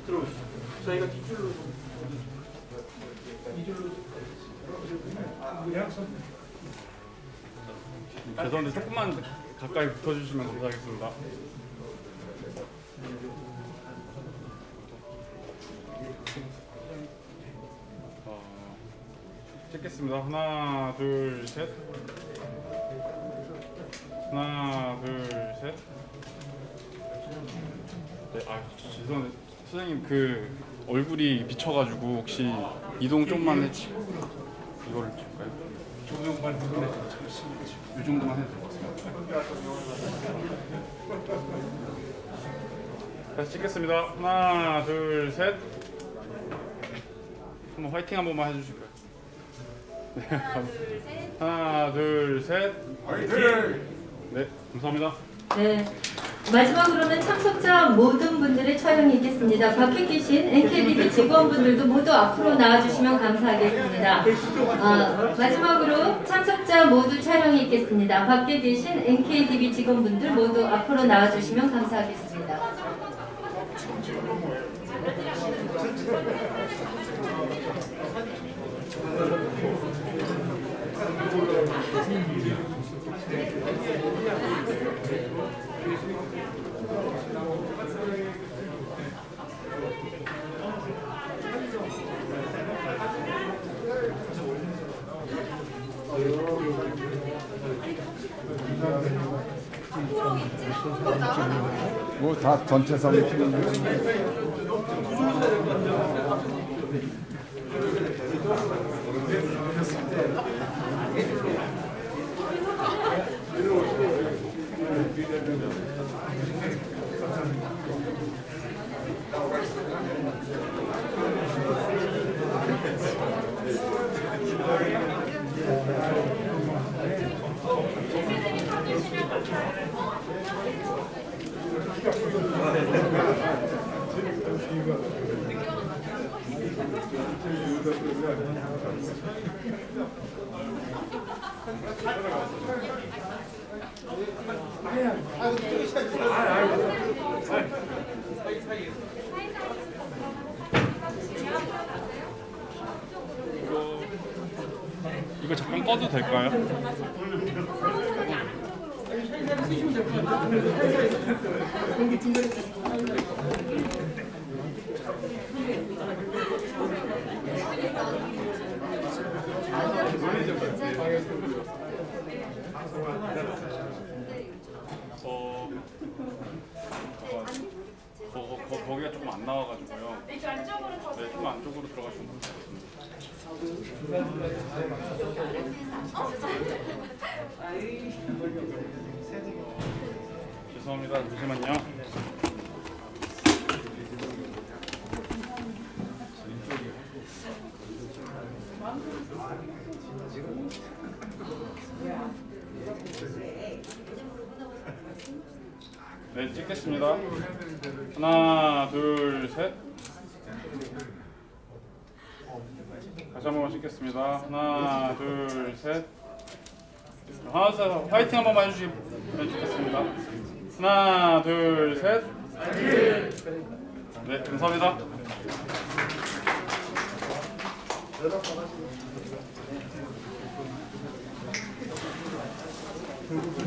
들어오시죠. 저희가 뒷줄로 죄송한데 조금만 가까이 붙어주시면 감사하겠습니다. 찍겠습니다. 하나, 둘, 셋. 하나, 둘, 셋. 네, 죄송한데 선생님 그 얼굴이 비쳐가지고 혹시 이동 좀만 해주시고 이거를 줄까요? 이 정도만 해도 될 것 같습니다. 다시 찍겠습니다. 하나, 둘, 셋. 한번 화이팅 한 번만 해주실까요? 네, 하나, 둘, 셋. 화이팅! 네, 감사합니다. 네. 마지막으로는 참석자 모든 분들의 촬영이 있겠습니다. 밖에 계신 NKTV 직원분들도 모두 앞으로 나와주시면 감사하겠습니다. 마지막으로 참석자 모두 촬영이 있겠습니다. 밖에 계신 NKTV 직원분들 모두 앞으로 나와주시면 감사하겠습니다. 뭐 다 전체 사진 이거 잠깐 꺼도 될까요? 거기가 조금 안 나와가지고요. 네, 좀 안쪽으로 들어가시면 죄송합니다. 잠시만요. 네, 찍겠습니다. 하나, 둘, 셋. 다시 한 번만 찍겠습니다. 하나, 둘, 셋. 하나, 둘, 셋. 화이팅 한 번만 해주시면 좋겠습니다. 하나, 둘, 셋. 네, 감사합니다.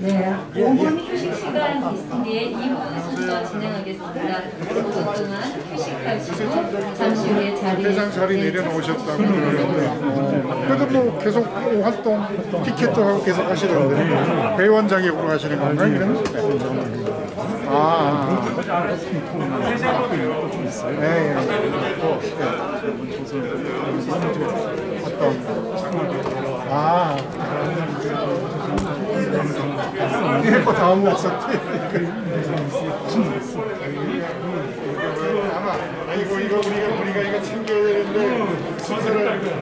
네, 5분 휴식 시간 있은 뒤에 2부 순서 진행하겠습니다. 5분 동안 휴식하시고 잠시 후에 대장 자리 내려놓으셨다고 그러는데 그래도 뭐 계속 활동 티켓도 하고 계속 하시던데 회원 자격으로 하시는 건가요? 그러면? 네. 이거 다음 없었지. 아마 이거 우리가 이거 챙겨야 되는데 순서를